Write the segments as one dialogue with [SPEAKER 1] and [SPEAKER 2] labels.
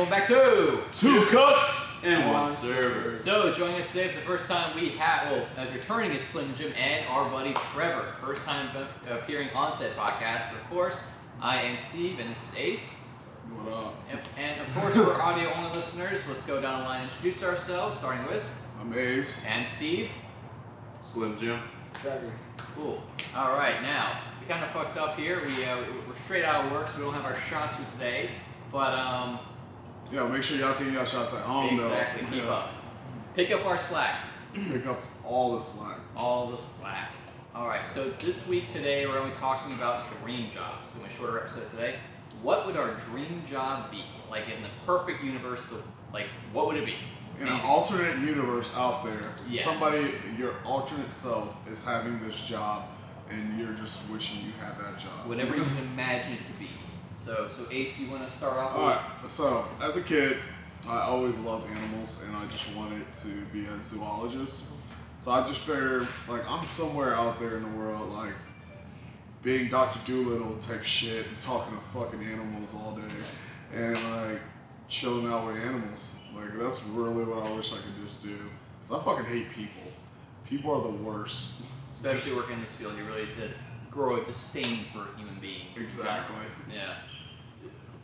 [SPEAKER 1] welcome back to
[SPEAKER 2] Two Cooks
[SPEAKER 3] and one server.
[SPEAKER 1] So, joining us today for the first time, we have, returning is Slim Jim and our buddy Trevor. First time appearing on said podcast, but of course, I am Steve and this is Ace.
[SPEAKER 2] What up?
[SPEAKER 1] And of course, for audio only listeners, let's go down the line and introduce ourselves, starting with.
[SPEAKER 2] I'm Ace.
[SPEAKER 1] And Steve.
[SPEAKER 3] Slim Jim.
[SPEAKER 4] Trevor.
[SPEAKER 1] Cool. Alright, now, we kind of fucked up here. We're straight out of work, so we don't have our shots for today. But,
[SPEAKER 2] yeah, make sure y'all take y'all shots at home,
[SPEAKER 1] exactly,
[SPEAKER 2] though.
[SPEAKER 1] keep up. Pick up our slack.
[SPEAKER 2] Pick up all the slack.
[SPEAKER 1] All the slack. Alright, so this week today we're going to be talking about dream jobs. So in a shorter episode today, what would our dream job be? Like in the perfect universe, like what would it be?
[SPEAKER 2] In an alternate universe out there,
[SPEAKER 1] Yes.
[SPEAKER 2] somebody, your alternate self, is having this job, and you're just wishing you had that job.
[SPEAKER 1] Whatever you can imagine it to be. So Ace, you want to start off?
[SPEAKER 2] Alright, so as a kid, I always loved animals, and I just wanted to be a zoologist. So I just figured, like, I'm somewhere out there in the world, like, being Dr. Doolittle type shit, talking to fucking animals all day, and, like, chilling out with animals. Like, that's really what I wish I could just do. Because I fucking hate people. People are the worst.
[SPEAKER 1] Especially working in this field, you really did grow a disdain for human beings.
[SPEAKER 2] Exactly.
[SPEAKER 1] Yeah.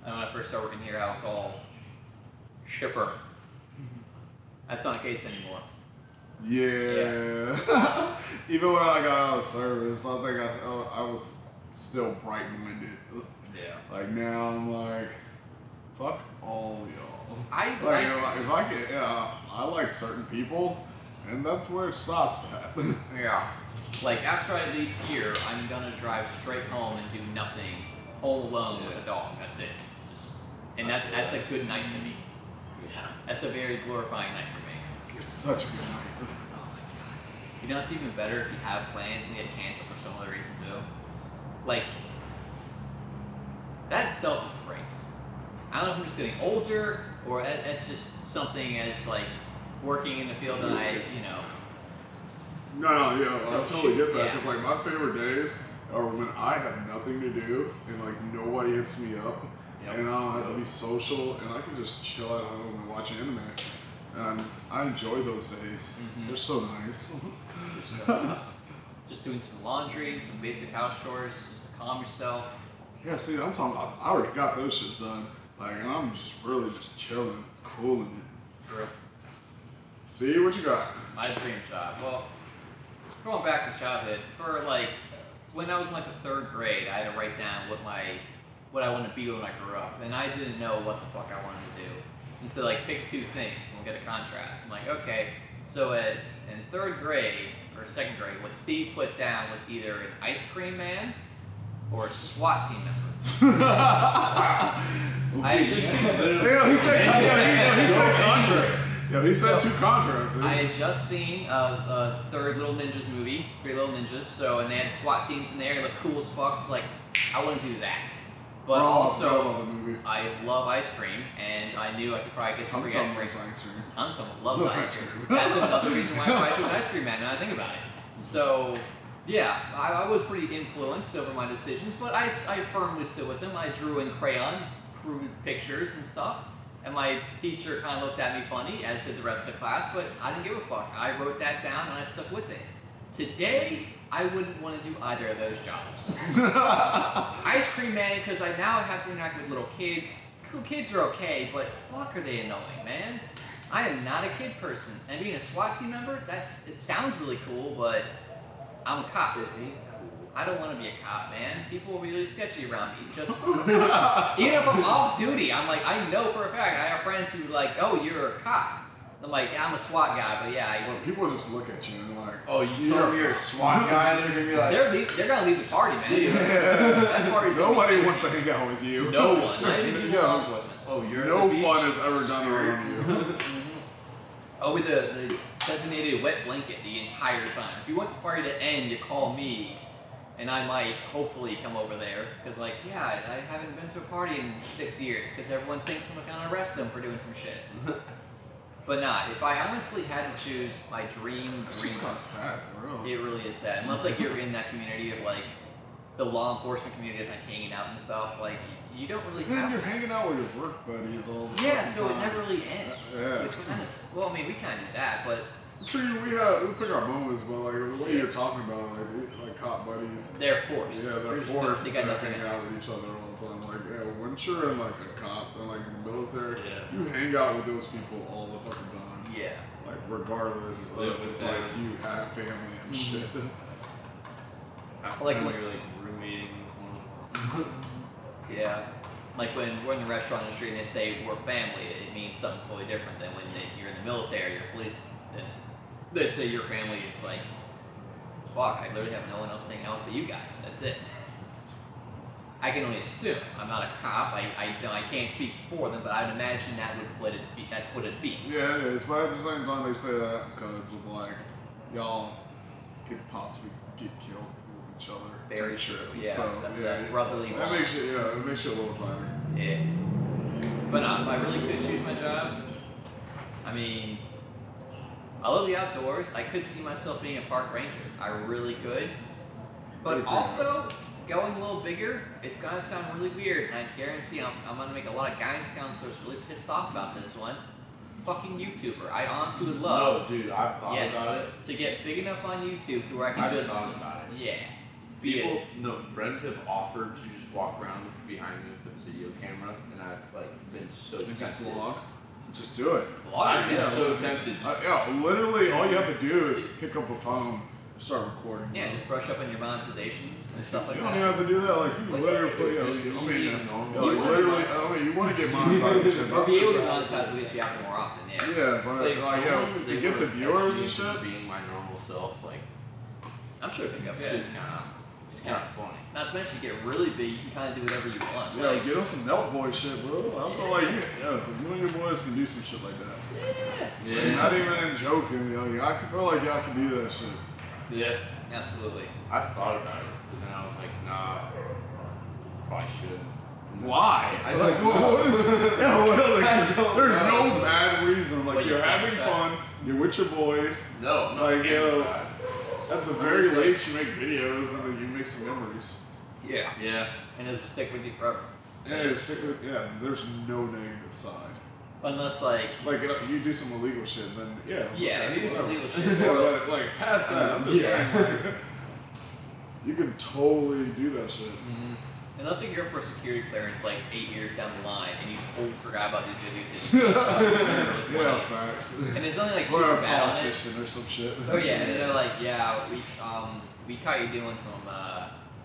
[SPEAKER 1] And when I first started working here, I was all chipper. That's not the case anymore.
[SPEAKER 2] Yeah. Even when I got out of service, I think I was still bright-minded.
[SPEAKER 1] Yeah.
[SPEAKER 2] Like now I'm like, fuck all y'all.
[SPEAKER 1] I
[SPEAKER 2] If I get, yeah, I like certain people, and that's where it stops at.
[SPEAKER 1] Yeah. Like after I leave here, I'm gonna drive straight home and do nothing, home alone with a dog. That's it. And that's a good night to me.
[SPEAKER 4] Yeah.
[SPEAKER 1] That's a very glorifying night for me.
[SPEAKER 2] It's such a good night.
[SPEAKER 1] Oh my god. You know it's even better if you have plans and you get canceled for some other reason too. Like that itself is great. I don't know if I'm just getting older or it's just something as like working in the field that I,
[SPEAKER 2] No, yeah, I totally get that.
[SPEAKER 1] Yeah.
[SPEAKER 2] Because like my favorite days are when I have nothing to do and like nobody hits me up,
[SPEAKER 1] Yep.
[SPEAKER 2] and I don't have to be social, and I can just chill at home and watch anime. And I enjoy those days.
[SPEAKER 1] Mhm.
[SPEAKER 2] They're so nice.
[SPEAKER 1] Just doing some laundry, some basic house chores, just to calm yourself.
[SPEAKER 2] Yeah, see, I'm talking about, I already got those shits done. Like, and I'm just really just chilling, cooling it.
[SPEAKER 1] True.
[SPEAKER 2] Steve, what you got?
[SPEAKER 1] My dream job. Well, going back to childhood, for like when I was in like the 3rd grade, I had to write down what I wanted to be when I grew up, and I didn't know what the fuck I wanted to do. And so like pick 2 things, and we'll get a contrast. I'm like, okay, so in 3rd grade or 2nd grade, what Steve put down was either an ice cream man or a SWAT team member. I just
[SPEAKER 2] Yeah, he said contrast. Yeah, he said
[SPEAKER 1] So,
[SPEAKER 2] 2 contrasts.
[SPEAKER 1] I had just seen a 3rd Little Ninjas movie, 3 Little Ninjas, so, and they had SWAT teams in there, they looked cool as fuck, so like, I want to do that. But
[SPEAKER 2] I
[SPEAKER 1] also,
[SPEAKER 2] love the movie.
[SPEAKER 1] I love ice cream, and I knew I could probably get some free ice cream. Tum Tum loves ice cream. That's another reason why I probably chose ice cream man, now I think about it. So, yeah, I was pretty influenced over my decisions, but I firmly stood with them. I drew in crayon, crude pictures and stuff. And my teacher kind of looked at me funny, as did the rest of the class, but I didn't give a fuck. I wrote that down and I stuck with it. Today, I wouldn't want to do either of those jobs. Ice cream man, because I now have to interact with little kids. Cool kids are okay, but fuck are they annoying, man. I am not a kid person. And being a SWAT team member, it sounds really cool, but I'm a cop.
[SPEAKER 4] It ain't cool.
[SPEAKER 1] I don't want to be a cop, man. People will be really sketchy around me. Just even if I'm off duty, I'm like, I know for a fact. I have friends who are like, oh, you're a cop. I'm like, yeah, I'm a SWAT guy, but yeah.
[SPEAKER 2] Well, people just look at you and like,
[SPEAKER 4] Oh, you told me you're a SWAT guy, they're gonna be like,
[SPEAKER 1] They're gonna leave the party, man.
[SPEAKER 2] yeah.
[SPEAKER 1] That party's gonna be
[SPEAKER 2] Nobody
[SPEAKER 1] crazy.
[SPEAKER 2] wants to hang out with you.
[SPEAKER 1] No one. Not
[SPEAKER 2] Listen,
[SPEAKER 1] even
[SPEAKER 2] you
[SPEAKER 1] people in law
[SPEAKER 2] know,
[SPEAKER 1] enforcement.
[SPEAKER 4] oh, you're
[SPEAKER 2] no
[SPEAKER 4] at the beach.
[SPEAKER 2] fun is ever done around you.
[SPEAKER 1] Mm-hmm. I'll be the designated wet blanket the entire time. If you want the party to end, you call me, and I might hopefully come over there. Because, like, yeah, I haven't been to a party in 6 years because everyone thinks I'm gonna arrest them for doing some shit. But nah, if I honestly had to choose my dream
[SPEAKER 2] It's just kind of sad, for real.
[SPEAKER 1] it really is sad. Unless like you're in that community of like the law enforcement community of like hanging out and stuff, like you don't really
[SPEAKER 2] And then
[SPEAKER 1] have
[SPEAKER 2] you're
[SPEAKER 1] that.
[SPEAKER 2] hanging out with your work buddies all the
[SPEAKER 1] Yeah,
[SPEAKER 2] fucking
[SPEAKER 1] so it
[SPEAKER 2] time.
[SPEAKER 1] never really ends.
[SPEAKER 2] Yeah.
[SPEAKER 1] Which kind of, well, I mean, we kind of do that, but
[SPEAKER 2] I'm sure we pick our moments, but like the way you're talking about like cop buddies.
[SPEAKER 1] they're forced.
[SPEAKER 2] Yeah, they're
[SPEAKER 1] There's
[SPEAKER 2] forced
[SPEAKER 1] they
[SPEAKER 2] to
[SPEAKER 1] got nothing
[SPEAKER 2] hang out
[SPEAKER 1] else.
[SPEAKER 2] with each other all the time. Like, yeah, once you're in like a cop and like in the military,
[SPEAKER 3] Yeah.
[SPEAKER 2] you hang out with those people all the fucking time.
[SPEAKER 1] Yeah.
[SPEAKER 2] Like regardless
[SPEAKER 3] You live
[SPEAKER 2] of
[SPEAKER 3] with
[SPEAKER 2] like
[SPEAKER 3] them.
[SPEAKER 2] you have family and shit.
[SPEAKER 1] Like
[SPEAKER 3] when
[SPEAKER 1] when-
[SPEAKER 3] you're like roommating with one of them.
[SPEAKER 1] Yeah. Like when we're in the restaurant industry and they say we're family, it means something totally different than when you're in the military or police. And they say you're family, it's like, fuck, I literally have no one else hanging out but you guys. That's it. I can only assume. I'm not a cop. I can't speak for them, but I'd imagine that's what it'd be.
[SPEAKER 2] Yeah, it is. But at the same time, they say that because of like y'all could possibly get killed with each other.
[SPEAKER 1] Very
[SPEAKER 2] type
[SPEAKER 1] true.
[SPEAKER 2] shit.
[SPEAKER 1] Yeah.
[SPEAKER 2] So
[SPEAKER 1] that brotherly
[SPEAKER 2] that
[SPEAKER 1] bond.
[SPEAKER 2] makes it it makes it a little tighter.
[SPEAKER 1] Yeah. But if I really could choose my job, I mean, I love the outdoors. I could see myself being a park ranger. I really could. But
[SPEAKER 2] Agree.
[SPEAKER 1] also, going a little bigger, it's gonna sound really weird, and I guarantee I'm gonna make a lot of guidance counselors really pissed off about this one. Fucking YouTuber. I honestly would love,
[SPEAKER 3] No, dude, I've thought
[SPEAKER 1] yes,
[SPEAKER 3] about it.
[SPEAKER 1] to get big enough on YouTube to where I can
[SPEAKER 3] I've
[SPEAKER 1] just,
[SPEAKER 3] thought about it.
[SPEAKER 1] yeah, be
[SPEAKER 3] People,
[SPEAKER 1] it.
[SPEAKER 3] no, friends have offered to just walk around behind me with a video camera, and I've like been so
[SPEAKER 2] And just
[SPEAKER 3] tempted.
[SPEAKER 2] vlog. Just do it.
[SPEAKER 1] Vlog,
[SPEAKER 3] I've been
[SPEAKER 1] yeah.
[SPEAKER 3] so tempted.
[SPEAKER 2] Yeah, literally, all you have to do is pick up a phone, start recording.
[SPEAKER 1] Yeah, just brush up on your monetizations and stuff like
[SPEAKER 2] You don't even
[SPEAKER 1] that.
[SPEAKER 2] have to do that. Like you can literally put,
[SPEAKER 3] Just
[SPEAKER 2] I mean,
[SPEAKER 3] being normal.
[SPEAKER 2] like literally, I mean, you want to get monetized and shit.
[SPEAKER 1] Or
[SPEAKER 2] but
[SPEAKER 1] be able
[SPEAKER 2] just-
[SPEAKER 1] to monetize what gets you out more often, yeah.
[SPEAKER 2] Yeah, but
[SPEAKER 3] Like,
[SPEAKER 2] like,
[SPEAKER 3] someone was
[SPEAKER 2] to
[SPEAKER 3] able
[SPEAKER 2] get the
[SPEAKER 3] catch
[SPEAKER 2] viewers
[SPEAKER 3] me
[SPEAKER 2] and shit.
[SPEAKER 3] from being my normal self, like,
[SPEAKER 1] I'm sure it'd pick up, yeah.
[SPEAKER 3] shit's kind of funny.
[SPEAKER 1] Not to mention, you get really big, you can kind of do whatever you want.
[SPEAKER 2] Yeah,
[SPEAKER 1] Like,
[SPEAKER 2] get on some Nelk Boy shit, bro. I feel like you and your boys can do some shit like that.
[SPEAKER 1] yeah,
[SPEAKER 2] Like, not even joking, I feel like y'all can do that shit.
[SPEAKER 3] Yeah.
[SPEAKER 1] absolutely.
[SPEAKER 3] I've thought about it, but then I was like, nah, probably shouldn't.
[SPEAKER 2] Why?
[SPEAKER 3] I
[SPEAKER 2] Like,
[SPEAKER 3] don't know.
[SPEAKER 2] what is? Yeah, what,
[SPEAKER 3] I
[SPEAKER 2] like,
[SPEAKER 3] don't
[SPEAKER 2] there's
[SPEAKER 3] know.
[SPEAKER 2] no bad reason. Like
[SPEAKER 1] But
[SPEAKER 2] you're
[SPEAKER 1] you
[SPEAKER 2] having
[SPEAKER 1] can't
[SPEAKER 2] fun. You're with your boys.
[SPEAKER 3] No, I'm not
[SPEAKER 2] Like, yo,
[SPEAKER 3] shy.
[SPEAKER 2] At the
[SPEAKER 3] But
[SPEAKER 2] very
[SPEAKER 3] it's like-
[SPEAKER 2] least, you make videos and then you make some memories.
[SPEAKER 1] Yeah.
[SPEAKER 3] Yeah.
[SPEAKER 1] And this will stick with you forever.
[SPEAKER 2] And there's no negative side.
[SPEAKER 1] Unless, like,
[SPEAKER 2] Like you do some illegal shit, then
[SPEAKER 1] yeah,
[SPEAKER 2] okay,
[SPEAKER 1] maybe some
[SPEAKER 2] whatever.
[SPEAKER 1] illegal shit.
[SPEAKER 2] Yeah,
[SPEAKER 1] Or,
[SPEAKER 2] but like past that, I'm just
[SPEAKER 3] Yeah.
[SPEAKER 2] saying, like, you can totally do that shit.
[SPEAKER 1] Mhm. Unless like, you're for a security clearance like 8 years down the line and you totally forgot about these videos in your early
[SPEAKER 2] Yeah,
[SPEAKER 1] 20s.
[SPEAKER 2] facts.
[SPEAKER 1] And there's nothing like
[SPEAKER 2] Or
[SPEAKER 1] super
[SPEAKER 2] a
[SPEAKER 1] bad on it.
[SPEAKER 2] politician or some shit.
[SPEAKER 1] Oh yeah, and they're like, yeah, we caught you doing some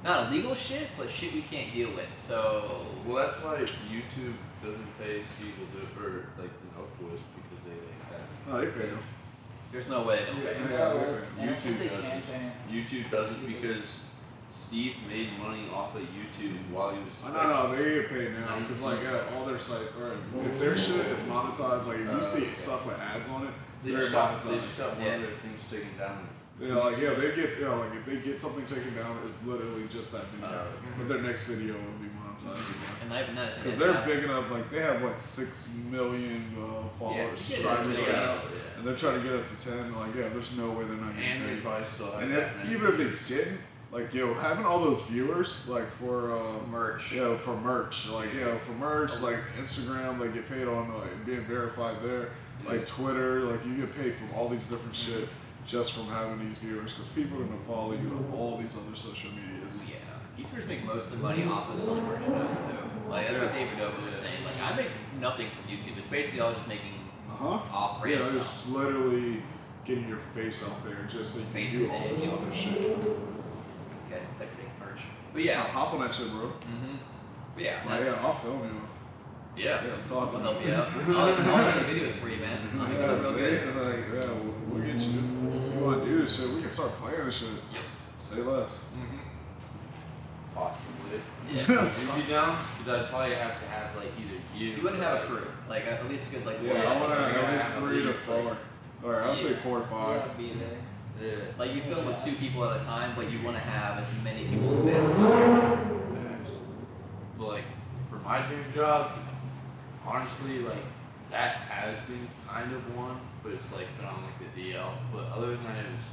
[SPEAKER 1] not illegal shit, but shit we can't deal with. So
[SPEAKER 3] Well, that's why YouTube doesn't pay Siegel or like the Nelk Boys because they like that.
[SPEAKER 2] No, they pay them.
[SPEAKER 1] there's no way they don't pay.
[SPEAKER 2] Yeah, they pay.
[SPEAKER 5] And I think
[SPEAKER 3] YouTube
[SPEAKER 5] they
[SPEAKER 3] doesn't.
[SPEAKER 5] can pay.
[SPEAKER 3] YouTube doesn't because Steve made money off of YouTube while he was.
[SPEAKER 2] No, they get paid now because like all their site or if their shit is monetized, like if you see
[SPEAKER 3] Okay.
[SPEAKER 2] stuff with ads on it,
[SPEAKER 3] They
[SPEAKER 2] they're
[SPEAKER 3] just got one
[SPEAKER 2] monetized.
[SPEAKER 3] of their things taken down.
[SPEAKER 2] They get like if they get something taken down, it's literally just that video. But their next video will be monetized again.
[SPEAKER 1] And not even that.
[SPEAKER 2] Because they're big enough, like they have what 6 million followers,
[SPEAKER 1] Yeah,
[SPEAKER 2] subscribers
[SPEAKER 1] yeah,
[SPEAKER 2] right now,
[SPEAKER 1] yeah.
[SPEAKER 2] and they're trying to get up to 10. Like there's no way they're not getting
[SPEAKER 3] And they
[SPEAKER 2] paid.
[SPEAKER 3] probably still have
[SPEAKER 2] And
[SPEAKER 3] that many
[SPEAKER 2] even if
[SPEAKER 3] viewers.
[SPEAKER 2] they didn't, like having all those viewers, like for
[SPEAKER 1] merch.
[SPEAKER 2] for merch, like for merch, like Instagram, they get paid on like being verified there, like Twitter, like you get paid from all these different shit just from having these viewers, because people are gonna follow you on all these other social medias.
[SPEAKER 1] Yeah. YouTubers make most of the money off of selling merchandise too. Like that's what David Dobrik was saying. Like I make nothing from YouTube. It's basically all just making off brand
[SPEAKER 2] Yeah,
[SPEAKER 1] stuff.
[SPEAKER 2] it's literally getting your face out there just so you can
[SPEAKER 1] Face
[SPEAKER 2] do
[SPEAKER 1] it,
[SPEAKER 2] all this
[SPEAKER 1] yeah.
[SPEAKER 2] other shit.
[SPEAKER 1] Okay, that big merch. But
[SPEAKER 2] So
[SPEAKER 1] yeah.
[SPEAKER 2] hop on that shit, bro.
[SPEAKER 1] But yeah.
[SPEAKER 2] Like, yeah, I'll film you.
[SPEAKER 1] Yeah.
[SPEAKER 2] Yeah, talk to
[SPEAKER 1] I'll
[SPEAKER 2] me.
[SPEAKER 1] help you out. I'll make the videos for you, man. I'll make it
[SPEAKER 2] Yeah,
[SPEAKER 1] look real
[SPEAKER 2] see?
[SPEAKER 1] good.
[SPEAKER 2] Like, yeah, we'll get you. If you want to do this shit, we can start playing this shit.
[SPEAKER 1] Yep.
[SPEAKER 2] Say less.
[SPEAKER 3] Possibly.
[SPEAKER 1] Yeah.
[SPEAKER 3] Would you be down? Because I'd probably have to have like either you.
[SPEAKER 1] You wouldn't
[SPEAKER 3] or,
[SPEAKER 1] have a
[SPEAKER 3] like,
[SPEAKER 1] crew. Like at least a good like.
[SPEAKER 2] Yeah,
[SPEAKER 1] four,
[SPEAKER 2] I
[SPEAKER 1] like,
[SPEAKER 2] want to
[SPEAKER 3] Yeah,
[SPEAKER 2] at least
[SPEAKER 3] at
[SPEAKER 2] 3 to
[SPEAKER 3] least,
[SPEAKER 2] 4. Or I'll say 4 to 5.
[SPEAKER 5] Yeah, be there.
[SPEAKER 3] Yeah.
[SPEAKER 1] Like you film with 2 people at a time, but you want to have as many people as family.
[SPEAKER 3] But like for my dream jobs, honestly, like that has been kind of one, but it's like been on like the DL. But other than that, it was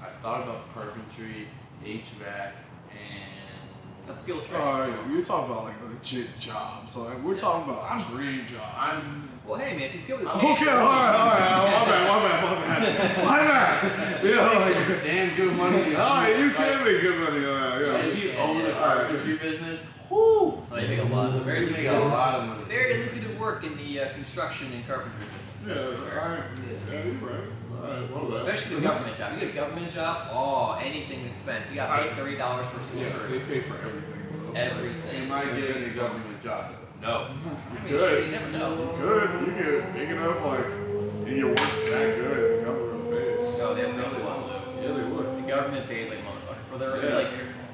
[SPEAKER 3] I thought about carpentry, HVAC, and
[SPEAKER 1] A skill trade.
[SPEAKER 2] Alright, we're talking about like legit jobs. Like we're talking about dream job.
[SPEAKER 1] Well, hey man, if he's good with his
[SPEAKER 2] Okay,
[SPEAKER 1] hands.
[SPEAKER 2] alright. My bad. Yeah, like,
[SPEAKER 3] Damn good money.
[SPEAKER 2] alright, you can make good money on that.
[SPEAKER 3] And
[SPEAKER 2] Yeah.
[SPEAKER 3] if you own a
[SPEAKER 1] Yeah.
[SPEAKER 3] carpentry business, whoo!
[SPEAKER 1] Oh, you make a lot. Very
[SPEAKER 3] You make
[SPEAKER 1] lucrative.
[SPEAKER 3] a lot of money.
[SPEAKER 1] Very lucrative work in the construction and carpentry business.
[SPEAKER 2] Yeah,
[SPEAKER 1] That's for sure.
[SPEAKER 2] alright. Yeah, you're right. Alright, well, that.
[SPEAKER 1] Especially the government job. You get a government job, oh, anything's expense. You got paid $30 for school
[SPEAKER 2] Yeah,
[SPEAKER 1] for
[SPEAKER 2] they pay for everything, bro.
[SPEAKER 1] everything.
[SPEAKER 3] Am I getting a government job? No.
[SPEAKER 1] I mean,
[SPEAKER 2] Good.
[SPEAKER 1] you never know.
[SPEAKER 2] Good. You get big enough, like, and your work's that good, the government pays.
[SPEAKER 1] No, they have no clue.
[SPEAKER 2] Yeah, they would.
[SPEAKER 1] The government paid like motherfucker for their
[SPEAKER 2] Yeah.
[SPEAKER 1] like.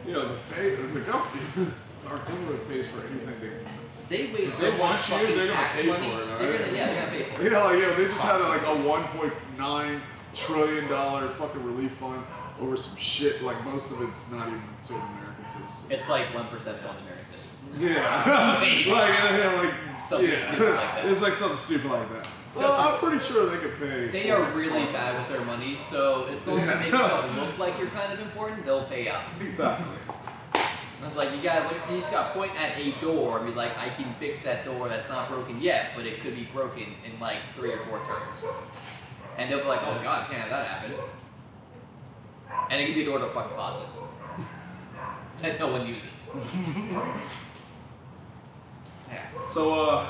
[SPEAKER 2] You know, the government, our government pays for anything they want.
[SPEAKER 1] They waste
[SPEAKER 2] If
[SPEAKER 1] so
[SPEAKER 2] they
[SPEAKER 1] much
[SPEAKER 2] want you,
[SPEAKER 1] fucking
[SPEAKER 2] they're gonna
[SPEAKER 1] tax
[SPEAKER 2] pay for
[SPEAKER 1] money.
[SPEAKER 2] it, alright?
[SPEAKER 1] They're gonna pay for it.
[SPEAKER 2] Yeah, like, yeah, they just had like a $1.9 trillion fucking relief fund over some shit. Like most of it's not even to American citizens.
[SPEAKER 1] It's like 1% to all the American citizens.
[SPEAKER 2] Yeah.
[SPEAKER 1] Maybe.
[SPEAKER 2] like
[SPEAKER 1] Something stupid like that.
[SPEAKER 2] It's like something stupid like that. So
[SPEAKER 1] Well,
[SPEAKER 2] I'm pretty sure they could pay.
[SPEAKER 1] They
[SPEAKER 2] for
[SPEAKER 1] are
[SPEAKER 2] it.
[SPEAKER 1] really bad with their money, so as long as you make yourself look like you're kind of important, they'll pay out.
[SPEAKER 2] Exactly.
[SPEAKER 1] And it's like you just gotta point at a door and be like, I can fix that door that's not broken yet, but it could be broken in like 3 or 4 turns. And they'll be like, oh god, can't have that happen. And it could be a door to a fucking closet. that no one uses. Yeah.
[SPEAKER 2] So,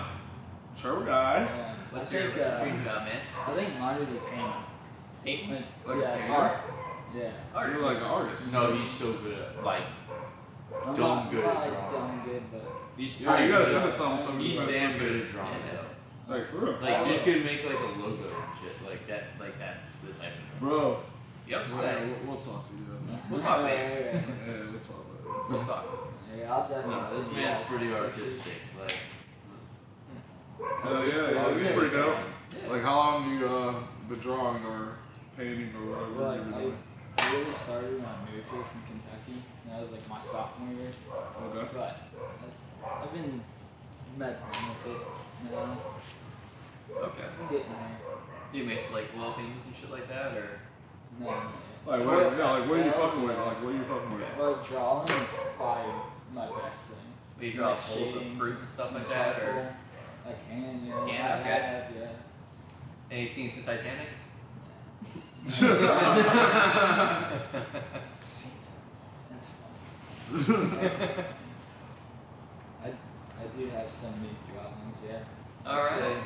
[SPEAKER 2] Trevor Guy.
[SPEAKER 5] Yeah.
[SPEAKER 1] What's
[SPEAKER 5] I
[SPEAKER 1] your
[SPEAKER 5] think,
[SPEAKER 1] dream job, man?
[SPEAKER 5] I think mine would be painting.
[SPEAKER 1] Painting?
[SPEAKER 2] Like
[SPEAKER 5] yeah,
[SPEAKER 2] painter?
[SPEAKER 5] art. Yeah.
[SPEAKER 2] You're
[SPEAKER 1] Artist.
[SPEAKER 2] like an artist.
[SPEAKER 3] No, he's so good at like
[SPEAKER 5] I'm
[SPEAKER 3] Dumb
[SPEAKER 5] not,
[SPEAKER 3] good
[SPEAKER 5] not
[SPEAKER 3] at
[SPEAKER 5] like
[SPEAKER 3] drawing.
[SPEAKER 5] dumb good, but
[SPEAKER 3] he's
[SPEAKER 2] Yeah, you gotta
[SPEAKER 3] pretty
[SPEAKER 2] send
[SPEAKER 3] good.
[SPEAKER 2] us some. So we
[SPEAKER 3] He's
[SPEAKER 2] can
[SPEAKER 3] damn
[SPEAKER 2] send
[SPEAKER 3] good
[SPEAKER 2] it.
[SPEAKER 3] at drawing
[SPEAKER 1] Yeah.
[SPEAKER 3] though.
[SPEAKER 2] Like for real.
[SPEAKER 3] Like he
[SPEAKER 5] Yeah.
[SPEAKER 3] could make like a logo and shit like that. Like that's the type of.
[SPEAKER 2] Bro.
[SPEAKER 1] You have to
[SPEAKER 2] Yeah,
[SPEAKER 1] say.
[SPEAKER 2] we'll talk to you.
[SPEAKER 1] We'll talk later.
[SPEAKER 5] Yeah,
[SPEAKER 2] Yeah, we'll talk later.
[SPEAKER 1] We'll talk.
[SPEAKER 5] yeah, I'll definitely
[SPEAKER 3] No, this
[SPEAKER 5] send you
[SPEAKER 3] man's
[SPEAKER 5] guys
[SPEAKER 3] pretty
[SPEAKER 5] pictures.
[SPEAKER 3] artistic. Like.
[SPEAKER 2] Hell yeah,
[SPEAKER 5] Oh,
[SPEAKER 2] it's
[SPEAKER 5] yeah.
[SPEAKER 2] pretty dope.
[SPEAKER 1] Yeah.
[SPEAKER 2] Like how long you been drawing or painting or whatever
[SPEAKER 5] Well,
[SPEAKER 2] you've been doing?
[SPEAKER 5] I really started when I moved here from Kentucky. And that was like my sophomore year.
[SPEAKER 2] Okay.
[SPEAKER 5] But I've been meddling with it now.
[SPEAKER 1] Okay.
[SPEAKER 5] I'm getting there.
[SPEAKER 1] Do you make like wall paintings and shit like that, or?
[SPEAKER 5] No,
[SPEAKER 2] Like
[SPEAKER 5] Well,
[SPEAKER 2] what? Yeah, like what are you
[SPEAKER 5] pastels,
[SPEAKER 2] fucking with?
[SPEAKER 5] yeah.
[SPEAKER 2] Like what are you fucking with?
[SPEAKER 5] Well, drawing is probably my best thing.
[SPEAKER 1] Do you draw
[SPEAKER 5] Like
[SPEAKER 1] holes of
[SPEAKER 5] shading,
[SPEAKER 1] fruit and stuff like that, or?
[SPEAKER 5] charcoal. I can, yeah.
[SPEAKER 1] Can,
[SPEAKER 5] I
[SPEAKER 1] okay.
[SPEAKER 5] have, yeah.
[SPEAKER 1] Any scenes in Titanic?
[SPEAKER 5] That's fun. I do have some neat drawings, yeah.
[SPEAKER 1] Alright.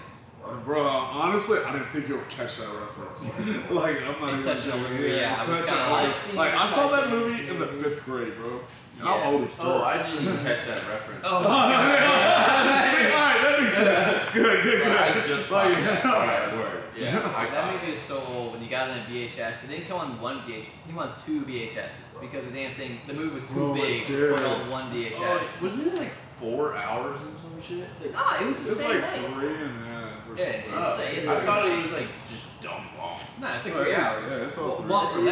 [SPEAKER 2] Bro, honestly, I didn't think you'll catch that reference. Like, I'm not
[SPEAKER 1] It's
[SPEAKER 2] even
[SPEAKER 1] such an old
[SPEAKER 2] joking.
[SPEAKER 1] movie, yeah, I
[SPEAKER 2] It's
[SPEAKER 1] was
[SPEAKER 2] such
[SPEAKER 1] kinda
[SPEAKER 2] an
[SPEAKER 1] like-
[SPEAKER 2] old.
[SPEAKER 5] I've seen
[SPEAKER 2] Like, I saw that
[SPEAKER 5] Titanic.
[SPEAKER 2] movie in the 5th grade, bro. And
[SPEAKER 1] Yeah.
[SPEAKER 2] I'm old as dirt.
[SPEAKER 3] Oh, I didn't even catch that reference.
[SPEAKER 1] Oh.
[SPEAKER 2] See, alright, that makes sense. Good.
[SPEAKER 3] I just
[SPEAKER 2] Like,
[SPEAKER 3] caught that. Alright, word. Yeah, I
[SPEAKER 1] That
[SPEAKER 3] caught
[SPEAKER 1] movie is so old. When you got it on VHS, it didn't come on one VHS. It came on 2 VHSs because the damn thing, the movie was too
[SPEAKER 2] Oh,
[SPEAKER 1] big
[SPEAKER 2] dude.
[SPEAKER 1] to put on one
[SPEAKER 3] Oh,
[SPEAKER 1] VHS.
[SPEAKER 3] wasn't it like 4 hours and some shit?
[SPEAKER 1] Nah, it was the
[SPEAKER 2] It's
[SPEAKER 1] same
[SPEAKER 2] like
[SPEAKER 1] length.
[SPEAKER 2] 3 and a half or
[SPEAKER 1] Yeah,
[SPEAKER 2] something.
[SPEAKER 1] it's-
[SPEAKER 3] I thought it was like just dumb long.
[SPEAKER 1] Nah, it's like
[SPEAKER 2] Oh,
[SPEAKER 1] 3
[SPEAKER 2] yeah,
[SPEAKER 1] hours.
[SPEAKER 2] yeah, it's all
[SPEAKER 1] Well,
[SPEAKER 2] 3
[SPEAKER 1] long for
[SPEAKER 5] hours.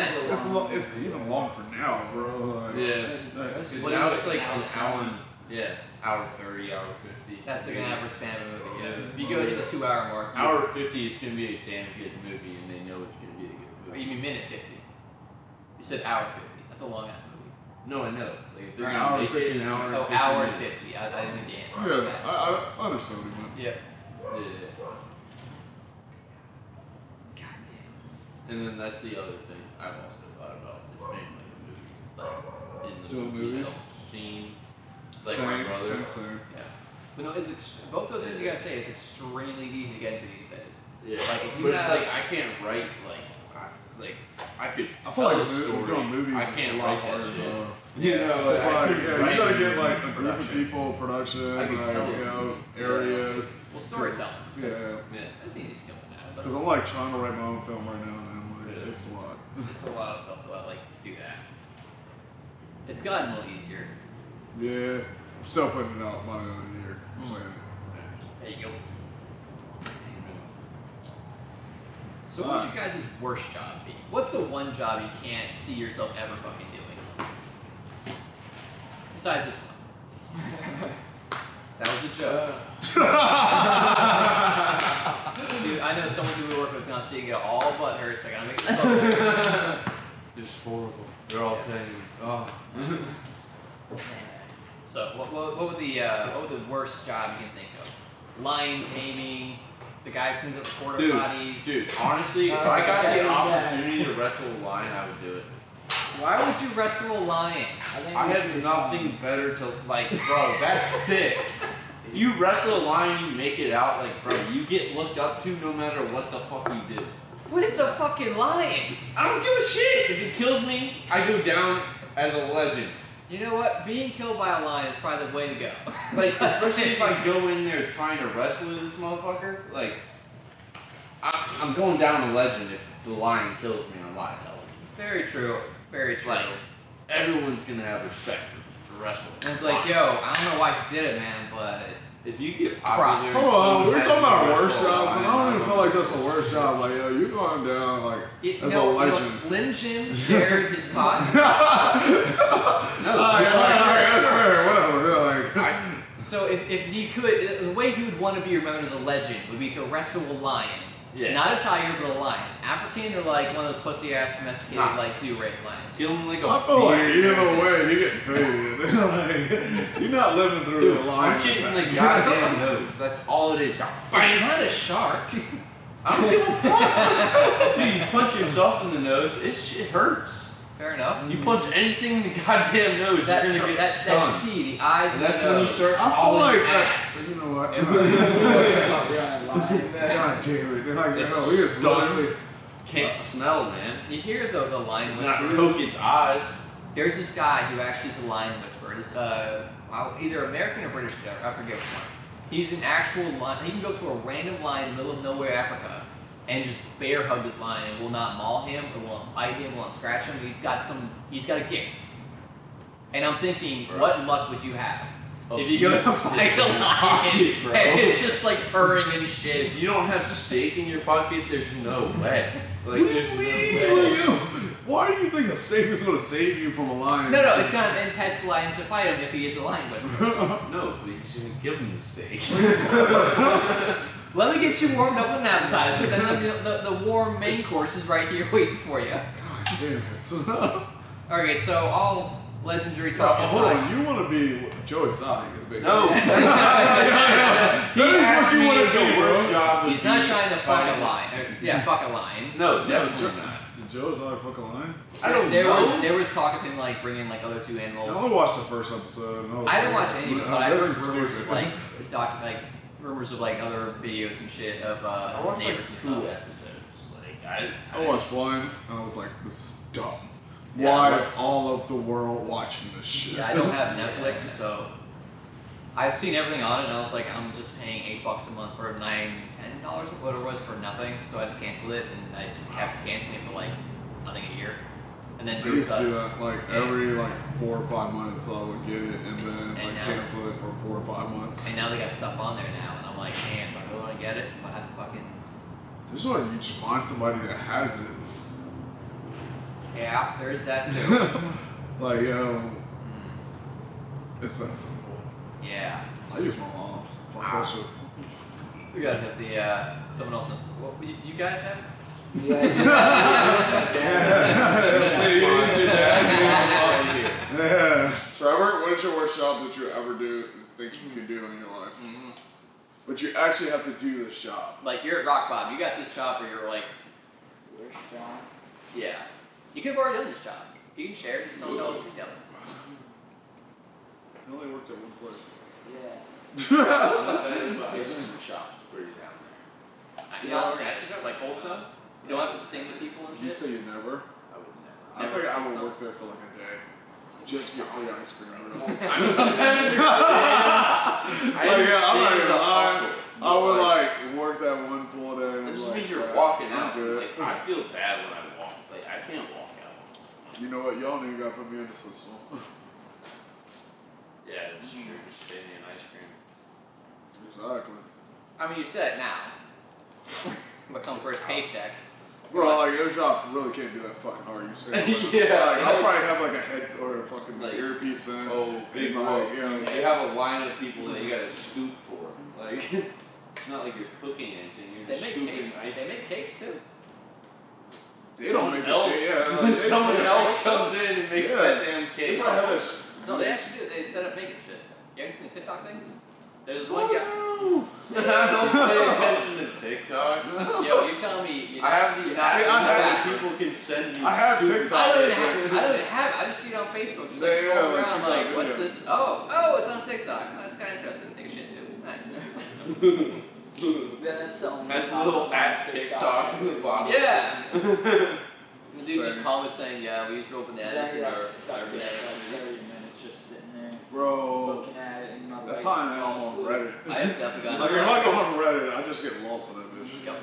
[SPEAKER 1] that.
[SPEAKER 2] It's even long for now, bro. Like,
[SPEAKER 3] Yeah.
[SPEAKER 5] That's
[SPEAKER 3] Cause
[SPEAKER 1] What
[SPEAKER 3] now
[SPEAKER 1] is
[SPEAKER 3] it's
[SPEAKER 1] it?
[SPEAKER 3] like an hour, hour 30, hour 50.
[SPEAKER 1] That's like an average span of a movie. Yeah.
[SPEAKER 3] Yeah.
[SPEAKER 1] If you go to the 2 hour mark,
[SPEAKER 3] Hour 50, it's gonna be a damn good movie, and they know it's gonna be a good
[SPEAKER 1] or
[SPEAKER 3] movie.
[SPEAKER 1] you mean minute 50? You said hour 50. That's a long ass movie.
[SPEAKER 3] No, I know. Like if they're
[SPEAKER 2] An
[SPEAKER 3] gonna
[SPEAKER 2] hour
[SPEAKER 3] make it
[SPEAKER 2] 50
[SPEAKER 3] an hour, and
[SPEAKER 1] Oh,
[SPEAKER 3] 50
[SPEAKER 1] hour and
[SPEAKER 3] minutes.
[SPEAKER 1] 50. I didn't get the
[SPEAKER 2] Yeah,
[SPEAKER 1] answer.
[SPEAKER 2] I understand what you meant.
[SPEAKER 1] Yep.
[SPEAKER 3] Yeah.
[SPEAKER 1] God damn.
[SPEAKER 3] And then that's the other thing I've also thought about is making like a movie, like in the
[SPEAKER 2] Doing
[SPEAKER 3] movie,
[SPEAKER 2] movies?
[SPEAKER 3] scene. Like my brother.
[SPEAKER 2] Same.
[SPEAKER 1] Yeah. But no, both those things you gotta say, it's extremely easy to get into these days.
[SPEAKER 3] Yeah.
[SPEAKER 1] Like, if you
[SPEAKER 3] but it's
[SPEAKER 1] have-
[SPEAKER 3] like I can't write I could
[SPEAKER 2] I feel
[SPEAKER 3] tell
[SPEAKER 2] like
[SPEAKER 3] a story.
[SPEAKER 2] doing movies
[SPEAKER 3] I
[SPEAKER 2] is
[SPEAKER 3] can't
[SPEAKER 2] a lot
[SPEAKER 3] write that
[SPEAKER 2] harder.
[SPEAKER 3] shit.
[SPEAKER 2] Though.
[SPEAKER 3] You know,
[SPEAKER 2] It's
[SPEAKER 3] I
[SPEAKER 2] like,
[SPEAKER 3] could
[SPEAKER 2] yeah,
[SPEAKER 3] write
[SPEAKER 2] you gotta
[SPEAKER 3] it
[SPEAKER 2] get
[SPEAKER 3] in
[SPEAKER 2] like a group of
[SPEAKER 3] production.
[SPEAKER 2] people, production,
[SPEAKER 3] I could
[SPEAKER 2] like,
[SPEAKER 3] tell
[SPEAKER 2] you
[SPEAKER 3] them.
[SPEAKER 2] know, areas.
[SPEAKER 1] Well, storytelling.
[SPEAKER 2] Yeah,
[SPEAKER 3] Yeah.
[SPEAKER 1] That's easy skill in that.
[SPEAKER 2] because I'm like trying to write my own film right now, and I'm like,
[SPEAKER 3] Yeah.
[SPEAKER 2] it's a lot.
[SPEAKER 1] It's a lot of stuff to like do that. It's gotten a little easier.
[SPEAKER 2] Yeah, I'm still putting it out by the end of the year. I'm saying.
[SPEAKER 1] There you go. So what would your guys' worst job be? What's the one job you can't see yourself ever fucking doing? Besides this one. That was a joke. Dude, I know someone who we work with is not seeing it all but hurts. I gotta make it slow.
[SPEAKER 3] It's horrible. They're all saying, oh.
[SPEAKER 1] So what would the worst job you can think of? Lion taming, the guy who cleans up the porta potties.
[SPEAKER 3] Dude, honestly, if I got the opportunity to wrestle a lion, I would do it.
[SPEAKER 1] Why would you wrestle a lion?
[SPEAKER 3] I have nothing better to like, bro. That's sick. You wrestle a lion, you make it out, like, bro. You get looked up to no matter what the fuck you do.
[SPEAKER 1] What is a fucking lion?
[SPEAKER 3] I don't give a shit. If it kills me, I go down as a legend.
[SPEAKER 1] You know what? Being killed by a lion is probably the way to go.
[SPEAKER 3] Like, especially if I go in there trying to wrestle with this motherfucker, like, I'm going down a legend if the lion kills me on live television.
[SPEAKER 1] Very true. Very true.
[SPEAKER 3] Like, everyone's gonna have respect for wrestling.
[SPEAKER 1] And it's like, yo, I don't know why you did it, man, but
[SPEAKER 3] if you get popular,
[SPEAKER 1] Props.
[SPEAKER 2] Hold on, we were talking about our worst
[SPEAKER 3] wrestle a
[SPEAKER 2] jobs, and I
[SPEAKER 3] lion,
[SPEAKER 2] don't even feel like that's the worst job. Like, yo, you're going down like as a legend.
[SPEAKER 1] Slim Jim shared his thought.
[SPEAKER 3] No,
[SPEAKER 2] That's fair. Whatever. Yeah, like,
[SPEAKER 1] So if he could, the way he would want to be remembered as a legend would be to wrestle a lion.
[SPEAKER 3] Yeah.
[SPEAKER 1] Not a tiger, but a lion. Africans are like one of those pussy ass domesticated
[SPEAKER 3] Nah.
[SPEAKER 1] like zoo-raised lions.
[SPEAKER 3] kill him like a
[SPEAKER 2] I feel like
[SPEAKER 3] deer,
[SPEAKER 2] either
[SPEAKER 3] man.
[SPEAKER 2] way, you're getting paid. Like, you're not living through
[SPEAKER 3] Dude,
[SPEAKER 2] the lion.
[SPEAKER 3] punch it in the
[SPEAKER 2] attack.
[SPEAKER 3] goddamn nose. That's all it is.
[SPEAKER 1] It's
[SPEAKER 3] Bang!
[SPEAKER 1] not a shark.
[SPEAKER 3] I don't give a fuck. Dude, you punch yourself in the nose, it hurts.
[SPEAKER 1] Fair enough.
[SPEAKER 3] You punch anything in the goddamn nose,
[SPEAKER 1] That,
[SPEAKER 3] you're gonna get
[SPEAKER 1] that
[SPEAKER 3] stunned.
[SPEAKER 1] T, the eyes,
[SPEAKER 3] And
[SPEAKER 1] and
[SPEAKER 3] that's
[SPEAKER 1] the
[SPEAKER 3] when you
[SPEAKER 1] nose.
[SPEAKER 3] start
[SPEAKER 2] I feel
[SPEAKER 3] falling
[SPEAKER 2] like
[SPEAKER 3] ass.
[SPEAKER 2] that. You know what?
[SPEAKER 5] God
[SPEAKER 2] God damn it! They're like,
[SPEAKER 3] It's
[SPEAKER 2] no, he is
[SPEAKER 3] stunning.
[SPEAKER 2] literally.
[SPEAKER 3] Can't smell, man.
[SPEAKER 1] You hear the lion
[SPEAKER 3] Not
[SPEAKER 1] whisperer?
[SPEAKER 3] poke its eyes.
[SPEAKER 1] There's this guy who actually is a lion whisperer. This either American or British, I forget which one. He's an actual lion. He can go to a random lion in the middle of nowhere, Africa, and just bear hug this lion and will not maul him, or will not bite him, will not scratch him. He's got a gift. And I'm thinking,
[SPEAKER 3] Bro.
[SPEAKER 1] what luck would you have
[SPEAKER 3] Oh,
[SPEAKER 1] if you go to
[SPEAKER 3] you
[SPEAKER 1] fight a
[SPEAKER 3] sit in your
[SPEAKER 1] lion
[SPEAKER 3] pocket, bro.
[SPEAKER 1] and it's just like purring and shit?
[SPEAKER 3] If you don't have steak in your pocket, there's no way. Like,
[SPEAKER 2] What do
[SPEAKER 3] there's
[SPEAKER 2] you
[SPEAKER 3] no
[SPEAKER 2] mean?
[SPEAKER 3] way.
[SPEAKER 2] Like, yo, why do you think a steak is going to save you from a lion?
[SPEAKER 1] No, it's gonna entice the lion to fight him if he is a lion whisperer.
[SPEAKER 3] No, but you shouldn't give him the steak.
[SPEAKER 1] Let me get you warmed up with an appetizer, then the warm main course is right here waiting for you.
[SPEAKER 2] God damn it.
[SPEAKER 1] Alright, so all legendary talk
[SPEAKER 2] Hold
[SPEAKER 1] aside.
[SPEAKER 2] on, you want to be Joe Exotic, is basically.
[SPEAKER 3] No.
[SPEAKER 2] That is what you want to be,
[SPEAKER 3] worst
[SPEAKER 2] bro.
[SPEAKER 3] job would
[SPEAKER 1] He's not
[SPEAKER 3] be
[SPEAKER 1] trying to fuck a
[SPEAKER 3] fighting-
[SPEAKER 1] lion. Yeah, fuck a lion.
[SPEAKER 3] No,
[SPEAKER 2] Yeah,
[SPEAKER 3] definitely not.
[SPEAKER 2] Did Joe Exotic fuck a lion?
[SPEAKER 3] I don't
[SPEAKER 1] there
[SPEAKER 3] know.
[SPEAKER 1] There was talk of him like bringing like other two animals.
[SPEAKER 2] See, I only watched the first episode. And
[SPEAKER 1] I didn't watch any of it, but I heard
[SPEAKER 2] this is
[SPEAKER 1] rumors
[SPEAKER 2] stupid.
[SPEAKER 1] of like rumors of like other videos and shit of
[SPEAKER 3] I
[SPEAKER 1] his
[SPEAKER 3] watched like
[SPEAKER 1] neighbors and
[SPEAKER 3] 2
[SPEAKER 1] stuff.
[SPEAKER 3] episodes. Like
[SPEAKER 2] I watched one, and I was like, this is dumb.
[SPEAKER 1] Yeah,
[SPEAKER 2] Why
[SPEAKER 1] but-
[SPEAKER 2] is all of the world watching this shit?
[SPEAKER 1] Yeah, I don't have Netflix, so I've seen everything on it, and I was like, I'm just paying $8 a month for $9, $10, whatever it was, for nothing. So I just canceled it, and I kept canceling it for like I think a year, and then
[SPEAKER 2] I
[SPEAKER 1] Drew
[SPEAKER 2] used to
[SPEAKER 1] cut.
[SPEAKER 2] do that like every 4 or 5 months. I would get it and then
[SPEAKER 1] And now-
[SPEAKER 2] cancel it for 4 or 5 months.
[SPEAKER 1] And now they got stuff on there now, and I'm like, damn, do I really want to get it? I have to fucking.
[SPEAKER 2] Just like you just find somebody that has it.
[SPEAKER 1] Yeah, there is that too.
[SPEAKER 2] Like
[SPEAKER 1] Mm,
[SPEAKER 2] it's that simple.
[SPEAKER 1] yeah.
[SPEAKER 2] I use my mom's. Fuck that shit.
[SPEAKER 1] We gotta hit the someone else. What you guys have?
[SPEAKER 2] Yeah. Trevor, what is your worst job that you ever think you could do in your life? But you actually have to do this job.
[SPEAKER 1] Like you're at rock bottom. You got this job where you're like,
[SPEAKER 5] Worst job?
[SPEAKER 1] yeah. You could have already done this job. You can share it. Just don't tell us details.
[SPEAKER 2] I only worked at one place.
[SPEAKER 5] Yeah.
[SPEAKER 3] shop's pretty down there.
[SPEAKER 1] You know, organize yourself like wholesome. You don't have to sing to people and
[SPEAKER 2] Did you
[SPEAKER 1] shit.
[SPEAKER 2] say you never?
[SPEAKER 3] I would never.
[SPEAKER 2] I
[SPEAKER 1] Never
[SPEAKER 2] think I
[SPEAKER 1] done
[SPEAKER 2] would
[SPEAKER 1] so.
[SPEAKER 2] work there for like a day. Just get free ice cream. Bro.
[SPEAKER 3] I understand. I
[SPEAKER 2] Like, yeah, I'm not
[SPEAKER 3] understand
[SPEAKER 2] even
[SPEAKER 3] the
[SPEAKER 2] lying.
[SPEAKER 3] hustle.
[SPEAKER 2] I would
[SPEAKER 3] but
[SPEAKER 2] like work that one full day. And
[SPEAKER 3] It just
[SPEAKER 2] like,
[SPEAKER 3] means you're
[SPEAKER 2] crap,
[SPEAKER 3] walking
[SPEAKER 2] I'm
[SPEAKER 3] out.
[SPEAKER 2] good.
[SPEAKER 3] Like, I feel bad when I walk. Like, I can't walk out.
[SPEAKER 2] You know what? Y'all nigga got to put me in the system.
[SPEAKER 3] Yeah, it's true. Just spitting in ice cream.
[SPEAKER 2] Exactly.
[SPEAKER 1] I mean, you said it now. But come first paycheck.
[SPEAKER 2] Bro, like your job really can't be that fucking hard. You say.
[SPEAKER 3] Yeah,
[SPEAKER 2] Like, I'll
[SPEAKER 3] like-
[SPEAKER 2] probably have like a head or a fucking
[SPEAKER 3] Like,
[SPEAKER 2] earpiece in.
[SPEAKER 3] Oh, big
[SPEAKER 2] like,
[SPEAKER 3] boy.
[SPEAKER 2] you know,
[SPEAKER 3] You have a line of people that you gotta scoop for. Like, it's not like you're cooking anything. You're
[SPEAKER 1] They
[SPEAKER 3] just
[SPEAKER 1] make
[SPEAKER 3] scooping
[SPEAKER 1] cakes.
[SPEAKER 3] ice
[SPEAKER 1] They make cakes too.
[SPEAKER 2] They don't make
[SPEAKER 3] else,
[SPEAKER 2] it. Yeah, like,
[SPEAKER 3] someone
[SPEAKER 2] they-
[SPEAKER 3] else comes in and makes
[SPEAKER 2] Yeah.
[SPEAKER 3] that damn
[SPEAKER 2] They
[SPEAKER 3] cake.
[SPEAKER 2] probably have that.
[SPEAKER 1] No, they actually do. They set up making shit. You ever seen the TikTok things? There's one guy.
[SPEAKER 3] I don't pay attention to TikTok.
[SPEAKER 1] Yo, you're telling me you're
[SPEAKER 3] I
[SPEAKER 1] not,
[SPEAKER 3] have the
[SPEAKER 1] you're
[SPEAKER 3] app
[SPEAKER 1] not
[SPEAKER 3] that people can send me.
[SPEAKER 2] I have
[SPEAKER 3] stupid
[SPEAKER 2] TikTok.
[SPEAKER 1] I don't
[SPEAKER 3] shit.
[SPEAKER 1] even have it. I just see it on Facebook. Just like
[SPEAKER 2] Yeah,
[SPEAKER 1] scrolling
[SPEAKER 2] like
[SPEAKER 1] around. I'm like,
[SPEAKER 2] TikTok
[SPEAKER 1] what's
[SPEAKER 2] videos.
[SPEAKER 1] this? Oh, it's on TikTok. Oh, that's kind of interesting. Take a shit too. Nice.
[SPEAKER 5] Yeah, that's the only
[SPEAKER 3] That's a
[SPEAKER 5] time
[SPEAKER 3] little
[SPEAKER 5] I'm
[SPEAKER 3] at
[SPEAKER 5] on
[SPEAKER 3] TikTok in the bottom.
[SPEAKER 1] Yeah. The dude's just
[SPEAKER 2] Same.
[SPEAKER 1] calmly saying, yeah, we use real
[SPEAKER 5] Then
[SPEAKER 1] bananas in
[SPEAKER 5] you're
[SPEAKER 1] our
[SPEAKER 5] like stuck there
[SPEAKER 1] banana.
[SPEAKER 5] for like 30 minutes just sitting there
[SPEAKER 2] Bro,
[SPEAKER 5] looking at it and my
[SPEAKER 2] that's
[SPEAKER 5] legs
[SPEAKER 2] how I am
[SPEAKER 5] fall
[SPEAKER 2] on
[SPEAKER 5] asleep.
[SPEAKER 2] Reddit.
[SPEAKER 1] I have definitely gotten
[SPEAKER 2] Like if I go on Reddit, I just get lost in that bitch.
[SPEAKER 1] Yep.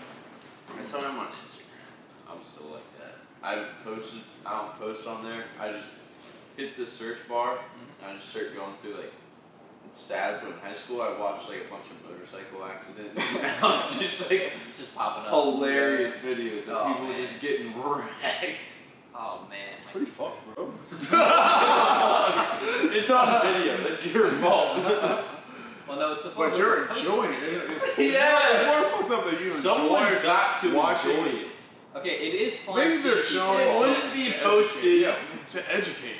[SPEAKER 3] That's how I'm on Instagram. I'm still like that. I don't post on there. I just hit the search bar and I just start going through like, it's sad, but in high school I watched like a bunch of motorcycle accidents. Now it's just like
[SPEAKER 1] Just popping up.
[SPEAKER 3] hilarious videos of
[SPEAKER 1] Oh,
[SPEAKER 3] people
[SPEAKER 1] man.
[SPEAKER 3] just getting wrecked.
[SPEAKER 1] Oh man.
[SPEAKER 2] Pretty fucked, bro.
[SPEAKER 3] It's on video. That's your fault.
[SPEAKER 1] Well, no, it's the fun.
[SPEAKER 2] But you're enjoying it. It's
[SPEAKER 3] Yeah.
[SPEAKER 2] more fucked up that you
[SPEAKER 3] Someone's
[SPEAKER 2] enjoy
[SPEAKER 3] got to
[SPEAKER 2] watching
[SPEAKER 3] enjoy
[SPEAKER 2] it.
[SPEAKER 3] it.
[SPEAKER 1] Okay, it is fun.
[SPEAKER 2] Maybe they're
[SPEAKER 1] seeing
[SPEAKER 2] showing
[SPEAKER 1] people-
[SPEAKER 3] It wouldn't be
[SPEAKER 2] to
[SPEAKER 3] posted.
[SPEAKER 2] educate. Yeah, to educate.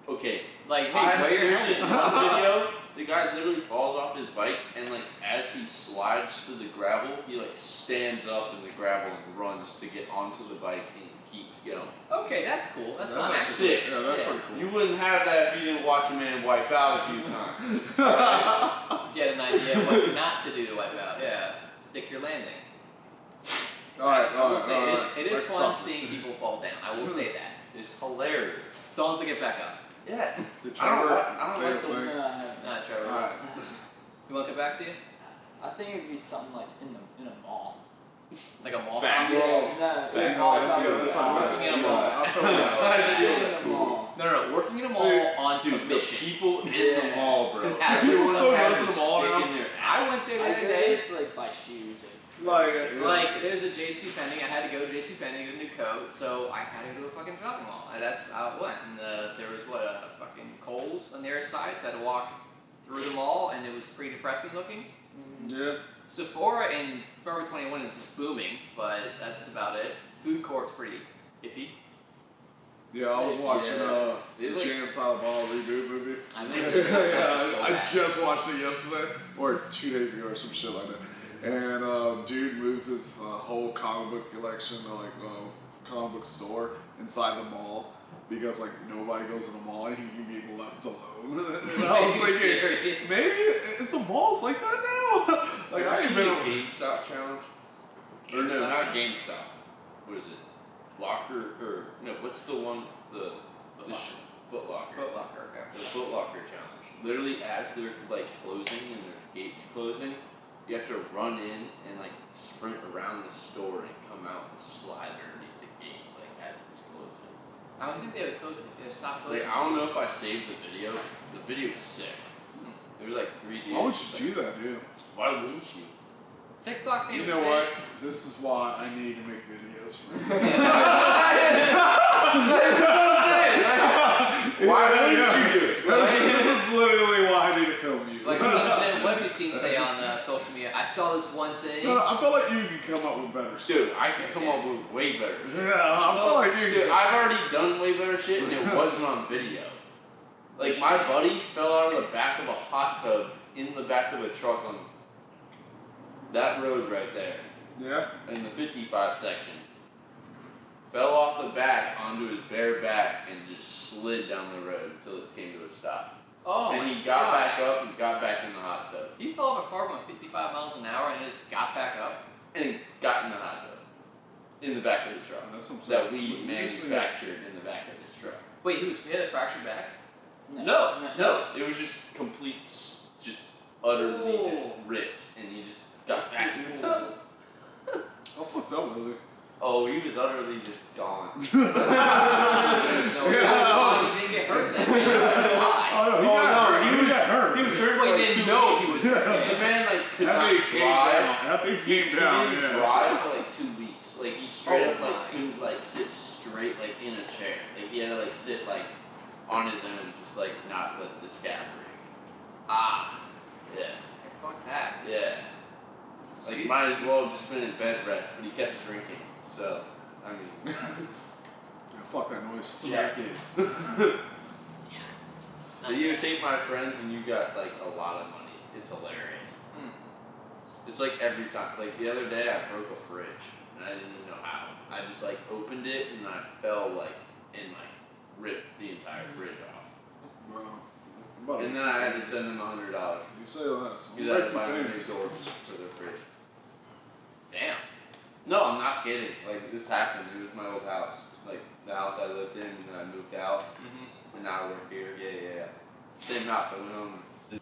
[SPEAKER 3] Okay.
[SPEAKER 1] Like, hey, wear your
[SPEAKER 3] There's this
[SPEAKER 1] helmet.
[SPEAKER 3] one video. The guy literally falls off his bike and like as he slides to the gravel, he like stands up in the gravel and runs to get onto the bike and keeps going.
[SPEAKER 1] Okay, that's cool. That's not
[SPEAKER 2] That's
[SPEAKER 1] actually.
[SPEAKER 3] sick.
[SPEAKER 2] Yeah, that's
[SPEAKER 1] Yeah.
[SPEAKER 2] pretty cool.
[SPEAKER 3] You wouldn't have that if you didn't watch a man wipe out a few times.
[SPEAKER 1] Get an idea of what not to do to wipe out. Yeah, stick your landing.
[SPEAKER 2] Alright,
[SPEAKER 1] I will say
[SPEAKER 2] alright.
[SPEAKER 1] it is fun seeing people fall down. I will say that.
[SPEAKER 3] It's hilarious.
[SPEAKER 1] As long as they get back up.
[SPEAKER 3] Yeah.
[SPEAKER 2] Did
[SPEAKER 3] I don't
[SPEAKER 2] Trevor
[SPEAKER 3] like
[SPEAKER 2] say his
[SPEAKER 3] the-
[SPEAKER 2] thing?
[SPEAKER 1] Not Trevor.
[SPEAKER 2] Alright.
[SPEAKER 1] You want to get back to you?
[SPEAKER 5] I think it'd be something like in a mall.
[SPEAKER 1] Like a mall.
[SPEAKER 3] Facts.
[SPEAKER 5] No,
[SPEAKER 3] Facts.
[SPEAKER 5] a mall
[SPEAKER 2] Yeah,
[SPEAKER 5] probably
[SPEAKER 2] that's
[SPEAKER 5] be
[SPEAKER 2] not
[SPEAKER 5] out.
[SPEAKER 1] Working in a
[SPEAKER 2] bad.
[SPEAKER 1] mall.
[SPEAKER 2] Yeah, I feel
[SPEAKER 3] That's
[SPEAKER 2] like
[SPEAKER 3] my
[SPEAKER 2] that.
[SPEAKER 3] idea.
[SPEAKER 5] In
[SPEAKER 3] That's
[SPEAKER 5] a
[SPEAKER 3] cool.
[SPEAKER 5] mall.
[SPEAKER 1] No, working in a mall
[SPEAKER 2] See,
[SPEAKER 1] on
[SPEAKER 3] Dude, the
[SPEAKER 1] commission.
[SPEAKER 3] people in the mall, bro.
[SPEAKER 1] Yeah,
[SPEAKER 3] Everyone
[SPEAKER 2] so
[SPEAKER 3] has
[SPEAKER 2] goes to
[SPEAKER 3] a
[SPEAKER 2] the mall
[SPEAKER 3] stick
[SPEAKER 2] now.
[SPEAKER 3] in their
[SPEAKER 1] I went
[SPEAKER 3] ass.
[SPEAKER 1] there the
[SPEAKER 5] I
[SPEAKER 1] other
[SPEAKER 5] bet
[SPEAKER 1] day.
[SPEAKER 5] it's like buy shoes.
[SPEAKER 1] Like, there's a J.C. Penney. I had to go to J.C. Penney to get a new coat, so I had to go to a fucking shopping mall. And that's how it went. And there was a fucking Kohl's on the other side, so I had to walk through the mall, and it was pretty depressing looking.
[SPEAKER 2] Yeah.
[SPEAKER 1] Sephora in Forever 21 is just booming, but that's about it. Food court's pretty iffy.
[SPEAKER 2] Yeah, I was watching
[SPEAKER 3] They look-
[SPEAKER 2] Jay and Silent Bob reboot movie.
[SPEAKER 1] I missed it.
[SPEAKER 2] Yeah,
[SPEAKER 1] So
[SPEAKER 2] I
[SPEAKER 1] bad.
[SPEAKER 2] just watched it yesterday, or 2 days ago, or some shit like that. And dude moves his whole comic book collection to like comic book store inside the mall because like nobody goes to the mall and he can be left alone. And I was
[SPEAKER 1] Are you
[SPEAKER 2] thinking,
[SPEAKER 1] serious?
[SPEAKER 2] maybe it's the malls like that now. Like I ain't
[SPEAKER 3] Have you
[SPEAKER 2] been.
[SPEAKER 3] seen the GameStop challenge? Or no,
[SPEAKER 1] GameStop?
[SPEAKER 3] not GameStop. What is it? Locker or no? What's the one? The Foot Locker.
[SPEAKER 1] Foot Locker, okay.
[SPEAKER 3] The Foot Locker challenge. Literally, as they're like closing and their gates closing, you have to run in and like sprint around the store and come out and slide underneath the gate like as it's closing.
[SPEAKER 1] I don't think they would close it. They would stop
[SPEAKER 3] Like
[SPEAKER 1] closing.
[SPEAKER 3] I don't know if I saved the video. The video was sick. There was like 3 dudes.
[SPEAKER 2] Why would you do that, dude?
[SPEAKER 3] Why wouldn't you?
[SPEAKER 1] TikTok
[SPEAKER 2] You
[SPEAKER 1] names,
[SPEAKER 2] know
[SPEAKER 1] man.
[SPEAKER 2] what? This is why I need to make videos for you.
[SPEAKER 3] Why wouldn't you do it?
[SPEAKER 2] This is literally why I need to film you.
[SPEAKER 1] Like scenes in, what have you seen today on social media? I saw this one thing.
[SPEAKER 2] No, I feel like you can come up with better shit.
[SPEAKER 3] Dude, I could come up with way better shit.
[SPEAKER 2] Yeah, I feel like you
[SPEAKER 3] Dude,
[SPEAKER 2] can.
[SPEAKER 3] I've already done way better shit and it wasn't on video. Like my buddy fell out of the back of a hot tub in the back of a truck on that road right there
[SPEAKER 2] Yeah.
[SPEAKER 3] in the 55 section. Fell off the back onto his bare back and just slid down the road until it came to a stop.
[SPEAKER 1] Oh
[SPEAKER 3] and
[SPEAKER 1] my
[SPEAKER 3] he got
[SPEAKER 1] God.
[SPEAKER 3] back up and got back in the hot tub.
[SPEAKER 1] He fell off a car going 55 miles an hour and just got back up.
[SPEAKER 3] And got in the hot tub. In the back of the truck.
[SPEAKER 2] That's what I'm saying.
[SPEAKER 3] That we manufactured in the back of his truck.
[SPEAKER 1] Wait, he had a fractured back?
[SPEAKER 3] No, it was just complete, just utterly just
[SPEAKER 1] Oh.
[SPEAKER 3] ripped, and he just got back in the tub.
[SPEAKER 2] How fucked up was it?
[SPEAKER 3] Oh, he was utterly just gone.
[SPEAKER 1] No, he didn't get hurt then. Why?
[SPEAKER 2] Oh, no, he got hurt.
[SPEAKER 3] He was hurt.
[SPEAKER 1] Wait,
[SPEAKER 3] for like
[SPEAKER 1] they
[SPEAKER 3] 2
[SPEAKER 1] didn't know
[SPEAKER 3] weeks.
[SPEAKER 1] he was
[SPEAKER 3] The
[SPEAKER 1] hurt.
[SPEAKER 3] man like could
[SPEAKER 2] That
[SPEAKER 3] not
[SPEAKER 2] thing came down.
[SPEAKER 3] drive.
[SPEAKER 2] That thing
[SPEAKER 3] He
[SPEAKER 2] came down,
[SPEAKER 3] didn't
[SPEAKER 2] yeah.
[SPEAKER 3] drive for like 2 weeks. Like he straight
[SPEAKER 1] Oh
[SPEAKER 3] up like
[SPEAKER 1] my.
[SPEAKER 3] couldn't like sit straight like in a chair. Like he had to like sit like on his own, just like not let the scab break.
[SPEAKER 1] Ah,
[SPEAKER 3] Yeah,
[SPEAKER 1] fuck that.
[SPEAKER 3] yeah. Like
[SPEAKER 1] Jesus.
[SPEAKER 3] might as well have just been in bed rest, but he kept drinking. So I mean,
[SPEAKER 2] Yeah, fuck that noise.
[SPEAKER 3] yeah, dude. Videotape my friends and you got like a lot of money. It's hilarious. It's like every time. Like the other day I broke a fridge and I didn't even know how. I just like opened it and I fell like and like ripped the entire fridge off.
[SPEAKER 2] Bro.
[SPEAKER 3] And then I had to send them $100.
[SPEAKER 2] You say that. So
[SPEAKER 3] Because I had to buy new doors for their fridge.
[SPEAKER 1] Damn.
[SPEAKER 3] No, I'm not kidding. Like this happened. It was my old house. Like the house I lived in and then I moved out. And now I work here. Yeah. Same house. I went home and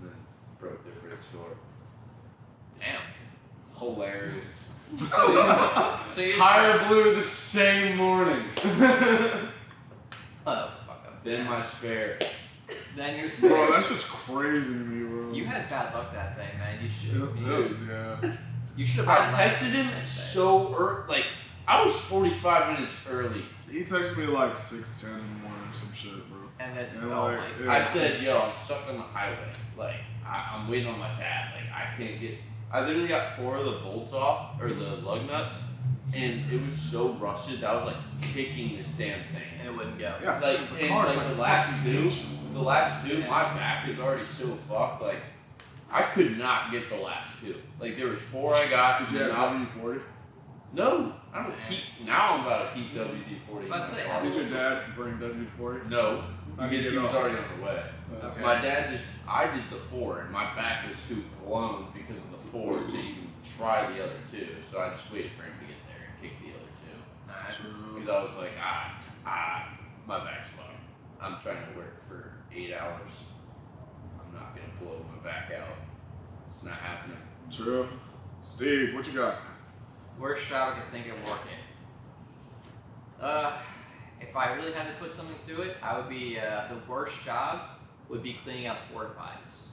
[SPEAKER 3] then broke their fridge door.
[SPEAKER 1] Damn.
[SPEAKER 3] Hilarious.
[SPEAKER 1] So you
[SPEAKER 4] Tire blew the same morning.
[SPEAKER 1] Oh, that was fucked up.
[SPEAKER 3] Then my spare.
[SPEAKER 1] Then you're
[SPEAKER 2] Bro,
[SPEAKER 1] scared.
[SPEAKER 2] that's just crazy to me, bro.
[SPEAKER 1] You had bad luck that day, man. You should.
[SPEAKER 2] Yeah.
[SPEAKER 1] You should have.
[SPEAKER 3] I
[SPEAKER 1] brought money
[SPEAKER 3] texted him
[SPEAKER 1] that day.
[SPEAKER 3] so early. Like I was 45 minutes early.
[SPEAKER 2] He texted me like 6:10 in the morning or some shit, bro.
[SPEAKER 1] And that's
[SPEAKER 2] And
[SPEAKER 1] oh
[SPEAKER 2] like,
[SPEAKER 1] my.
[SPEAKER 2] yeah.
[SPEAKER 3] I said, yo, I'm stuck on the highway. Like I'm waiting on my dad. Like I can't get. I literally got 4 of the bolts off or the lug nuts, and it was so rusted that I was like kicking this damn thing.
[SPEAKER 1] And it wouldn't go.
[SPEAKER 2] Yeah.
[SPEAKER 3] Like,
[SPEAKER 2] the
[SPEAKER 3] and
[SPEAKER 2] car's
[SPEAKER 3] like
[SPEAKER 2] like
[SPEAKER 3] the
[SPEAKER 2] a
[SPEAKER 3] last
[SPEAKER 2] fucking
[SPEAKER 3] two,
[SPEAKER 2] bitch.
[SPEAKER 3] my back is already so fucked. Like, I could not get the last 2. Like, there was 4 I got.
[SPEAKER 2] Did you have
[SPEAKER 3] now,
[SPEAKER 2] WD-40?
[SPEAKER 3] no, I don't keep. Now I'm about to keep WD-40. in my
[SPEAKER 1] Let's say,
[SPEAKER 3] car.
[SPEAKER 2] Did your dad bring WD-40?
[SPEAKER 3] No,
[SPEAKER 2] How did
[SPEAKER 3] because
[SPEAKER 2] you
[SPEAKER 3] he
[SPEAKER 2] get
[SPEAKER 3] was
[SPEAKER 2] off?
[SPEAKER 3] already on the way.
[SPEAKER 1] Okay.
[SPEAKER 3] My dad just, I did the 4, and my back was too blown because of the 4 to even try the other 2. So I just waited for him to get there and kick the other 2.
[SPEAKER 1] Alright.
[SPEAKER 2] True.
[SPEAKER 3] Because I was like, my back's fucked. I'm trying to work for 8 hours. I'm not gonna blow my back out. It's not happening.
[SPEAKER 2] True. Steve, what you got?
[SPEAKER 1] Worst job I could think of working. If I really had to put something to it, I would be the worst job would be cleaning out porta potties.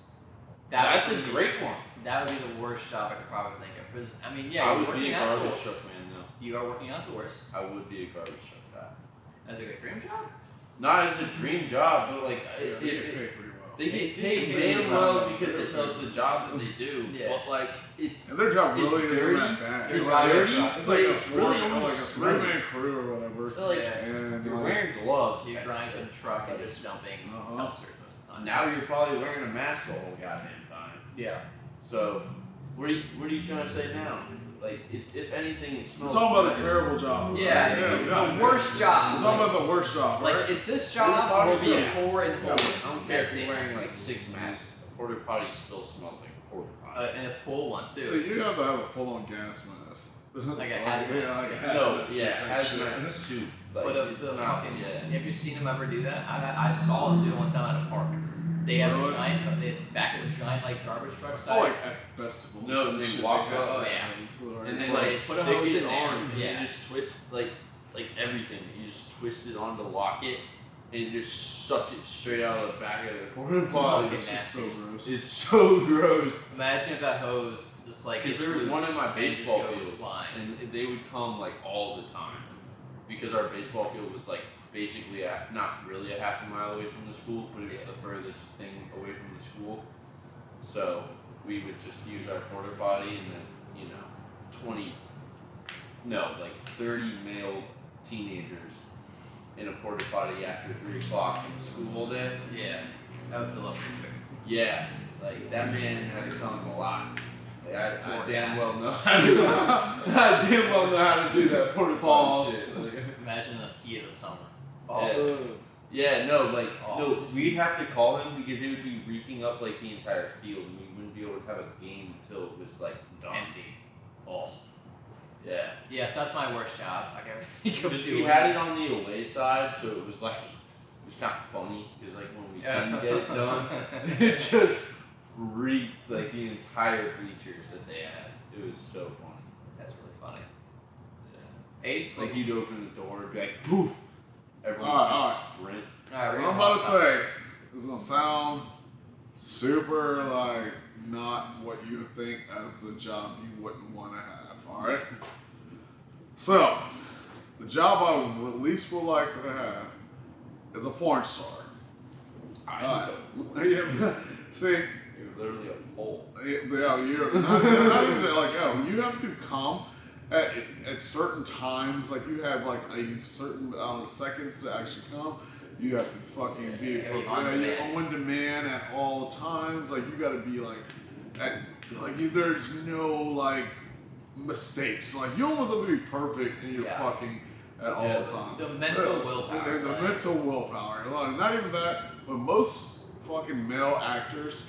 [SPEAKER 3] That's a
[SPEAKER 1] would be-
[SPEAKER 3] great one.
[SPEAKER 1] That would be the worst job I could probably think of. Because I mean, yeah,
[SPEAKER 3] I
[SPEAKER 1] you're
[SPEAKER 3] would be
[SPEAKER 1] working
[SPEAKER 3] a garbage
[SPEAKER 1] outdoors.
[SPEAKER 3] truck man though.
[SPEAKER 1] You are working outdoors.
[SPEAKER 3] I would be a garbage truck guy.
[SPEAKER 1] That's a good dream job.
[SPEAKER 3] Not as a dream job, but like
[SPEAKER 2] Yeah,
[SPEAKER 3] if
[SPEAKER 2] they get paid pretty well.
[SPEAKER 3] they
[SPEAKER 1] They
[SPEAKER 3] get
[SPEAKER 1] do
[SPEAKER 3] paid
[SPEAKER 1] get paid
[SPEAKER 3] damn
[SPEAKER 1] well.
[SPEAKER 3] well because of the job that they do.
[SPEAKER 1] Yeah.
[SPEAKER 3] But like it's
[SPEAKER 2] And their job
[SPEAKER 3] It's
[SPEAKER 2] really isn't
[SPEAKER 3] dirty.
[SPEAKER 2] that bad.
[SPEAKER 3] It's
[SPEAKER 1] Right.
[SPEAKER 3] dirty.
[SPEAKER 2] It's
[SPEAKER 3] but
[SPEAKER 2] like a
[SPEAKER 3] it's really
[SPEAKER 2] like a
[SPEAKER 3] smelly.
[SPEAKER 2] 3-man crew or whatever.
[SPEAKER 3] So, like
[SPEAKER 1] Yeah.
[SPEAKER 2] And
[SPEAKER 3] you're
[SPEAKER 2] like,
[SPEAKER 3] wearing gloves.
[SPEAKER 1] So you're driving a truck and just dumping
[SPEAKER 2] Uh-huh.
[SPEAKER 1] dumpsters most of the time.
[SPEAKER 3] Now you're probably wearing a mask the whole goddamn time.
[SPEAKER 1] Yeah.
[SPEAKER 3] So, what are you trying to say now? Like, if anything, it
[SPEAKER 2] we're
[SPEAKER 3] smells.
[SPEAKER 2] talking about the
[SPEAKER 3] better.
[SPEAKER 2] terrible jobs.
[SPEAKER 1] Yeah,
[SPEAKER 2] right?
[SPEAKER 1] the worst job.
[SPEAKER 2] We're talking about the worst job,
[SPEAKER 1] Like
[SPEAKER 2] right?
[SPEAKER 1] it's this job or
[SPEAKER 3] Porta
[SPEAKER 1] being
[SPEAKER 3] potty.
[SPEAKER 1] poor and
[SPEAKER 3] I
[SPEAKER 1] homeless.
[SPEAKER 3] don't care
[SPEAKER 1] That's
[SPEAKER 3] if you're
[SPEAKER 1] it.
[SPEAKER 3] wearing like 6 masks. A porta potty still smells like a porta potty.
[SPEAKER 1] And a full one too.
[SPEAKER 2] So you have to have a full-on gas mask.
[SPEAKER 1] Like a hazmat
[SPEAKER 2] Yeah, like a
[SPEAKER 1] suit.
[SPEAKER 2] hazmat
[SPEAKER 3] No,
[SPEAKER 2] suit
[SPEAKER 3] yeah,
[SPEAKER 2] type shit.
[SPEAKER 3] hazmat suit. Like,
[SPEAKER 1] But
[SPEAKER 3] it's
[SPEAKER 1] the
[SPEAKER 3] not.
[SPEAKER 1] fucking,
[SPEAKER 3] Yeah.
[SPEAKER 1] have you seen them ever do that? I saw them do it one time at a park. They have
[SPEAKER 2] Really?
[SPEAKER 1] a giant, they back of a giant like garbage truck size.
[SPEAKER 2] Oh, like at festivals.
[SPEAKER 3] No,
[SPEAKER 2] and
[SPEAKER 3] they
[SPEAKER 2] shit
[SPEAKER 3] walk
[SPEAKER 2] like that.
[SPEAKER 3] up-
[SPEAKER 1] oh, yeah.
[SPEAKER 2] So,
[SPEAKER 3] And they
[SPEAKER 1] Where
[SPEAKER 3] like
[SPEAKER 1] they
[SPEAKER 3] stick
[SPEAKER 1] put a hose
[SPEAKER 3] it
[SPEAKER 1] in there,
[SPEAKER 3] on, and
[SPEAKER 1] yeah.
[SPEAKER 3] you just twist like everything. You just twist it on to lock it, and just suck it straight out of the back of the porta potty.
[SPEAKER 1] fucking
[SPEAKER 2] It's just so gross.
[SPEAKER 3] It's so gross.
[SPEAKER 1] Imagine if that hose just like
[SPEAKER 3] Because
[SPEAKER 1] gets
[SPEAKER 3] there was one in
[SPEAKER 1] loose
[SPEAKER 3] my
[SPEAKER 1] and just
[SPEAKER 3] baseball
[SPEAKER 1] goes
[SPEAKER 3] field,
[SPEAKER 1] flying.
[SPEAKER 3] and they would come like all the time, because our baseball field was like basically not really a half a mile away from the school, but it was
[SPEAKER 1] Yeah.
[SPEAKER 3] the furthest thing away from the school. So we would just use our porta potty, and then 30 male teenagers in a porta potty after 3 o'clock in school all day.
[SPEAKER 1] Yeah, that would fill up pretty quick.
[SPEAKER 3] Yeah, like that man had to come a lot. Like, I
[SPEAKER 1] Poor
[SPEAKER 3] damn
[SPEAKER 1] guy.
[SPEAKER 3] well know how to. I damn well know how to do that porta potty
[SPEAKER 2] Pause.
[SPEAKER 3] shit. Like,
[SPEAKER 1] Imagine the heat of the summer.
[SPEAKER 3] Yeah. Yeah, no, like
[SPEAKER 1] Oh.
[SPEAKER 3] no, we'd have to call him because it would be reeking up like the entire field, and we wouldn't be able to have a game until it was like done.
[SPEAKER 1] Empty. Oh.
[SPEAKER 3] Yeah,
[SPEAKER 1] Yes, that's my worst job I can ever think of
[SPEAKER 3] because
[SPEAKER 1] doing.
[SPEAKER 3] we had it on the away side, so it was like it was kind of funny because like when we couldn't get it done, it just reeked like the entire bleachers that they had. It was so funny.
[SPEAKER 1] That's really funny.
[SPEAKER 3] Yeah.
[SPEAKER 1] Ace,
[SPEAKER 3] Like you'd open the door and be like poof, everyone
[SPEAKER 2] Alright,
[SPEAKER 3] would just sprint.
[SPEAKER 1] Alright,
[SPEAKER 2] What I'm about to say is gonna sound super like not what you think as the job you wouldn't want to have. All right. So, the job I would least would like to have is a porn star.
[SPEAKER 3] I
[SPEAKER 2] Yeah. See,
[SPEAKER 3] It was literally a pole.
[SPEAKER 2] yeah, you're not even like you have to come at certain times. Like you have like a certain seconds to actually come, You have to fucking be
[SPEAKER 1] Yeah,
[SPEAKER 2] you're
[SPEAKER 1] on demand.
[SPEAKER 2] on demand at all times. Like you gotta be like, there's no like mistakes. Like you almost have to be perfect in your
[SPEAKER 1] Yeah.
[SPEAKER 2] fucking at all
[SPEAKER 3] Yeah,
[SPEAKER 2] times.
[SPEAKER 1] The mental willpower.
[SPEAKER 2] The
[SPEAKER 1] like,
[SPEAKER 2] mental willpower. Like, not even that, but most fucking male actors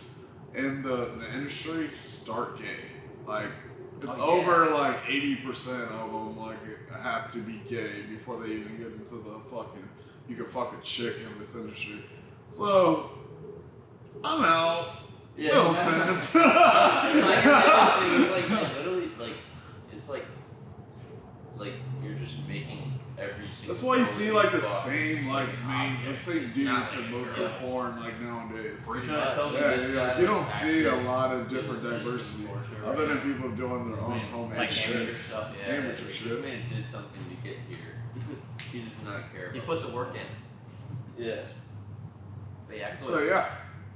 [SPEAKER 2] in the industry start gay. Like it's
[SPEAKER 1] Oh, yeah.
[SPEAKER 2] over like 80% of them like have to be gay before they even get into the fucking. You can fuck a chick in this industry. So I'm out.
[SPEAKER 3] Yeah.
[SPEAKER 2] No offense.
[SPEAKER 3] It's like literally like it's like you're just making every single.
[SPEAKER 2] That's why you see like the
[SPEAKER 3] fuck
[SPEAKER 2] same like main, the
[SPEAKER 3] object.
[SPEAKER 2] same
[SPEAKER 3] It's not
[SPEAKER 2] dudes in
[SPEAKER 3] like
[SPEAKER 2] most
[SPEAKER 3] you're
[SPEAKER 2] of porn like nowadays.
[SPEAKER 3] You're trying to tell me
[SPEAKER 2] Yeah,
[SPEAKER 3] this
[SPEAKER 2] yeah,
[SPEAKER 3] guy,
[SPEAKER 2] you don't
[SPEAKER 3] like,
[SPEAKER 2] see a
[SPEAKER 3] actor
[SPEAKER 2] lot of
[SPEAKER 3] did
[SPEAKER 2] different
[SPEAKER 3] this thing
[SPEAKER 2] diversity
[SPEAKER 3] before, sure,
[SPEAKER 2] other than
[SPEAKER 3] right?
[SPEAKER 2] people doing their
[SPEAKER 3] This
[SPEAKER 2] own
[SPEAKER 3] man-
[SPEAKER 2] homemade
[SPEAKER 1] like
[SPEAKER 2] shit.
[SPEAKER 1] amateur stuff. Yeah.
[SPEAKER 2] Amateur
[SPEAKER 3] This
[SPEAKER 2] shit.
[SPEAKER 3] man did something to get here. He does not care.
[SPEAKER 1] He
[SPEAKER 3] about
[SPEAKER 1] put the
[SPEAKER 3] this.
[SPEAKER 1] work in.
[SPEAKER 3] Yeah.
[SPEAKER 1] But yeah,
[SPEAKER 2] So yeah,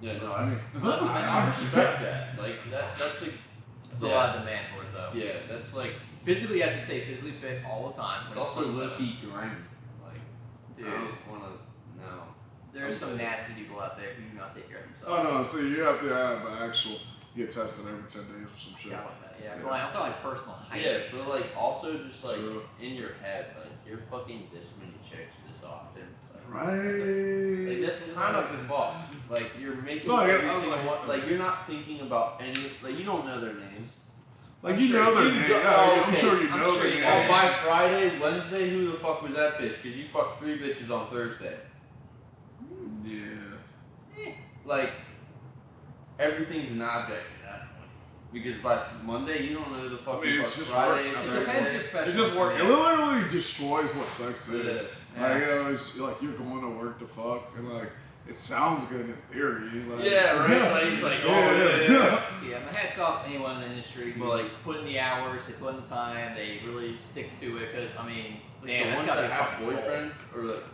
[SPEAKER 3] Yeah, no,
[SPEAKER 2] that's
[SPEAKER 3] I,
[SPEAKER 2] me.
[SPEAKER 1] Well, that's a
[SPEAKER 3] I respect that. Like that's a.
[SPEAKER 1] There's a lot of demand for it though.
[SPEAKER 3] Yeah, that's like.
[SPEAKER 1] Physically, you have to stay physically fit all the time.
[SPEAKER 3] It's also
[SPEAKER 1] 24/7.
[SPEAKER 3] low-key grimy. Like,
[SPEAKER 1] Dude,
[SPEAKER 3] I don't wanna. No.
[SPEAKER 1] there's some nasty people out there who do not take care of
[SPEAKER 2] Oh
[SPEAKER 1] themselves.
[SPEAKER 2] no, so you have to have an actual. You get tested every 10 days or some shit.
[SPEAKER 1] Yeah, I want that. Yeah,
[SPEAKER 2] Yeah.
[SPEAKER 1] but like, I'm talking like personal hygiene.
[SPEAKER 3] Yeah, but like also just like
[SPEAKER 2] True.
[SPEAKER 3] in your head, like you're fucking this many chicks this often. It's like,
[SPEAKER 2] Right.
[SPEAKER 3] Like that's kind of fucked. Like you're making
[SPEAKER 2] No, I get-
[SPEAKER 3] every
[SPEAKER 2] I'm
[SPEAKER 3] single
[SPEAKER 2] like-
[SPEAKER 3] one. Like you're not thinking about any. Like you don't know their names.
[SPEAKER 2] Like
[SPEAKER 3] I'm
[SPEAKER 2] you
[SPEAKER 3] sure
[SPEAKER 2] know their
[SPEAKER 3] you
[SPEAKER 2] name.
[SPEAKER 3] do-
[SPEAKER 2] Yeah,
[SPEAKER 3] oh,
[SPEAKER 2] I'm
[SPEAKER 3] okay.
[SPEAKER 2] sure you
[SPEAKER 1] I'm
[SPEAKER 2] know
[SPEAKER 1] sure
[SPEAKER 2] their
[SPEAKER 1] you
[SPEAKER 2] name.
[SPEAKER 1] know.
[SPEAKER 3] Oh, by Friday, Wednesday, who the fuck was that bitch? Because you fucked 3 bitches on Thursday.
[SPEAKER 2] Yeah.
[SPEAKER 3] Like everything's an object at that point. Because by Monday, you don't know who the fuck
[SPEAKER 2] I mean,
[SPEAKER 3] you
[SPEAKER 2] it's
[SPEAKER 3] fucked
[SPEAKER 2] just
[SPEAKER 3] Friday.
[SPEAKER 2] work.
[SPEAKER 3] It's
[SPEAKER 2] I
[SPEAKER 3] just
[SPEAKER 2] mean,
[SPEAKER 1] depends
[SPEAKER 3] work.
[SPEAKER 1] your
[SPEAKER 2] It
[SPEAKER 1] professional.
[SPEAKER 2] just works. It literally destroys what sex is.
[SPEAKER 3] Yeah.
[SPEAKER 2] Like, it's like you're going to work to fuck, and like it sounds good in theory. Like,
[SPEAKER 3] Yeah, right? Like, it's like, oh, yeah.
[SPEAKER 1] Yeah, my hat's off to anyone in the industry who
[SPEAKER 3] But, like-
[SPEAKER 1] put in the hours, they put in the time, they really stick to it. Because I mean,
[SPEAKER 3] Like
[SPEAKER 1] damn,
[SPEAKER 3] the
[SPEAKER 1] that's
[SPEAKER 3] ones
[SPEAKER 1] gotta
[SPEAKER 3] that
[SPEAKER 1] be
[SPEAKER 3] have
[SPEAKER 1] fucking toll.
[SPEAKER 3] boyfriends or like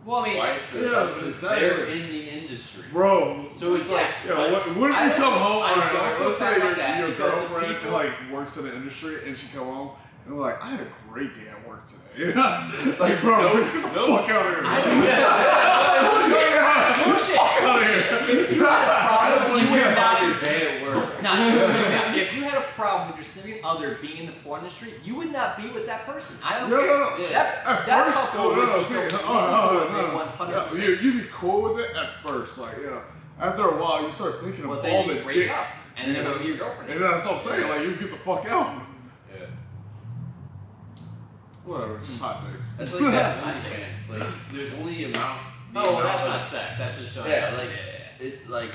[SPEAKER 1] Well, I mean,
[SPEAKER 3] wives or
[SPEAKER 2] Yeah,
[SPEAKER 3] husbands,
[SPEAKER 2] exactly.
[SPEAKER 3] they're in the industry.
[SPEAKER 2] Bro.
[SPEAKER 3] So it's like,
[SPEAKER 2] Yeah,
[SPEAKER 3] like,
[SPEAKER 2] what if
[SPEAKER 1] I
[SPEAKER 2] you
[SPEAKER 1] don't
[SPEAKER 2] come
[SPEAKER 1] feel-
[SPEAKER 2] home?
[SPEAKER 1] I
[SPEAKER 2] Alright,
[SPEAKER 1] don't
[SPEAKER 2] like,
[SPEAKER 1] feel
[SPEAKER 2] let's
[SPEAKER 1] bad
[SPEAKER 2] say
[SPEAKER 1] about that
[SPEAKER 2] your
[SPEAKER 1] because the
[SPEAKER 2] girlfriend
[SPEAKER 1] people-
[SPEAKER 2] like works in the industry, and she come home and we're like, I had a great day at work today.
[SPEAKER 3] Like,
[SPEAKER 2] like, bro,
[SPEAKER 3] nope,
[SPEAKER 2] let's get the
[SPEAKER 3] nope.
[SPEAKER 2] fuck out of here.
[SPEAKER 1] I don't bullshit.
[SPEAKER 2] Out of here.
[SPEAKER 1] If you had a problem, you would
[SPEAKER 3] Not
[SPEAKER 1] not
[SPEAKER 3] your day at work.
[SPEAKER 1] Not true. If you had a problem with your significant other being in the porn industry, you would not be with that person. I don't
[SPEAKER 2] No,
[SPEAKER 1] care.
[SPEAKER 2] no, no.
[SPEAKER 3] Yeah.
[SPEAKER 2] At
[SPEAKER 1] That
[SPEAKER 2] first,
[SPEAKER 1] couple would be
[SPEAKER 2] see,
[SPEAKER 1] completely
[SPEAKER 2] no,
[SPEAKER 1] cool
[SPEAKER 2] no,
[SPEAKER 1] with
[SPEAKER 2] no.
[SPEAKER 1] it 100%.
[SPEAKER 2] Yeah, you'd be cool with it at first, like, yeah. After a while, you start thinking of
[SPEAKER 1] But
[SPEAKER 2] all
[SPEAKER 1] then
[SPEAKER 2] the
[SPEAKER 1] you break
[SPEAKER 2] dicks.
[SPEAKER 1] up, and then it would be your girlfriend.
[SPEAKER 2] And that's what I'm saying, like, you get the fuck out.
[SPEAKER 3] Yeah.
[SPEAKER 2] Whatever, just hot takes.
[SPEAKER 3] That's like that
[SPEAKER 1] I
[SPEAKER 3] OnlyFans.
[SPEAKER 1] think
[SPEAKER 3] Like, there's only amount. the
[SPEAKER 1] Oh, well,
[SPEAKER 3] amount
[SPEAKER 1] that's
[SPEAKER 3] of-
[SPEAKER 1] not sex. That's just showing.
[SPEAKER 3] Yeah,
[SPEAKER 1] off.
[SPEAKER 3] like
[SPEAKER 1] yeah.
[SPEAKER 3] it. Like,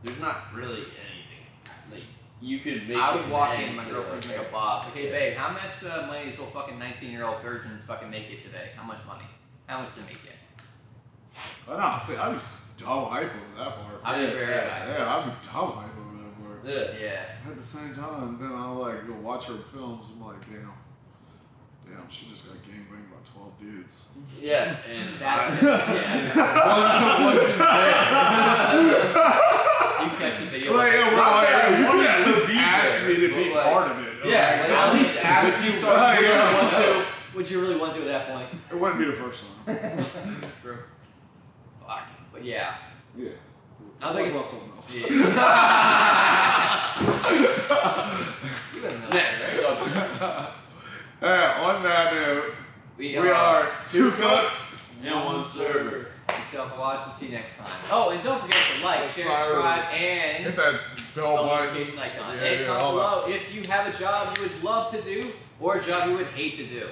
[SPEAKER 3] there's not really anything. Like, you could make.
[SPEAKER 1] I would
[SPEAKER 3] a
[SPEAKER 1] walk
[SPEAKER 3] man
[SPEAKER 1] in, my
[SPEAKER 3] feel
[SPEAKER 1] girlfriend's like a boss. Okay, babe, how much money these little fucking 19-year-old virgins fucking make you today? How much money? How much do they make you?
[SPEAKER 2] I know, see, I'd be dumb hype over that part.
[SPEAKER 1] I'd be very
[SPEAKER 3] Yeah.
[SPEAKER 1] high.
[SPEAKER 2] Yeah, I'd be dumb hype over that part.
[SPEAKER 3] Yeah.
[SPEAKER 1] Yeah.
[SPEAKER 2] At the same time, then I'll like go watch her films. I'm like, damn, she just got gangbanged by 12 dudes.
[SPEAKER 3] Yeah, and
[SPEAKER 1] That's
[SPEAKER 3] I,
[SPEAKER 1] it. Yeah.
[SPEAKER 3] one wasn't there.
[SPEAKER 1] You catch a video.
[SPEAKER 2] Like, yeah,
[SPEAKER 3] Not
[SPEAKER 2] bro, like,
[SPEAKER 3] that I
[SPEAKER 2] you
[SPEAKER 3] wanted
[SPEAKER 2] could at
[SPEAKER 3] to
[SPEAKER 2] least
[SPEAKER 3] be
[SPEAKER 2] ask
[SPEAKER 3] there,
[SPEAKER 2] me to
[SPEAKER 3] but,
[SPEAKER 2] be
[SPEAKER 3] like,
[SPEAKER 2] part of it.
[SPEAKER 3] Yeah, like, at least ask
[SPEAKER 2] But
[SPEAKER 3] me.
[SPEAKER 2] you-
[SPEAKER 3] So
[SPEAKER 2] like,
[SPEAKER 1] Would you
[SPEAKER 2] yeah.
[SPEAKER 1] want to? Would you really want to at that point?
[SPEAKER 2] It wouldn't be the first time.
[SPEAKER 1] True. Fuck. But yeah.
[SPEAKER 2] Yeah.
[SPEAKER 1] I was
[SPEAKER 2] Let's
[SPEAKER 1] like,
[SPEAKER 2] talk about something else.
[SPEAKER 1] you in the military, right?
[SPEAKER 2] Yeah, on that note, we are two cooks.
[SPEAKER 3] And one server.
[SPEAKER 1] Yourself a watch and see you next time. Oh, and don't forget to like, share,
[SPEAKER 2] Sorry.
[SPEAKER 1] subscribe, and
[SPEAKER 2] Hit that bell
[SPEAKER 1] bell
[SPEAKER 2] button.
[SPEAKER 1] notification icon.
[SPEAKER 2] Yeah,
[SPEAKER 1] And
[SPEAKER 2] yeah,
[SPEAKER 1] comment
[SPEAKER 2] all that.
[SPEAKER 1] below if you have a job you would love to do or a job you would hate to do.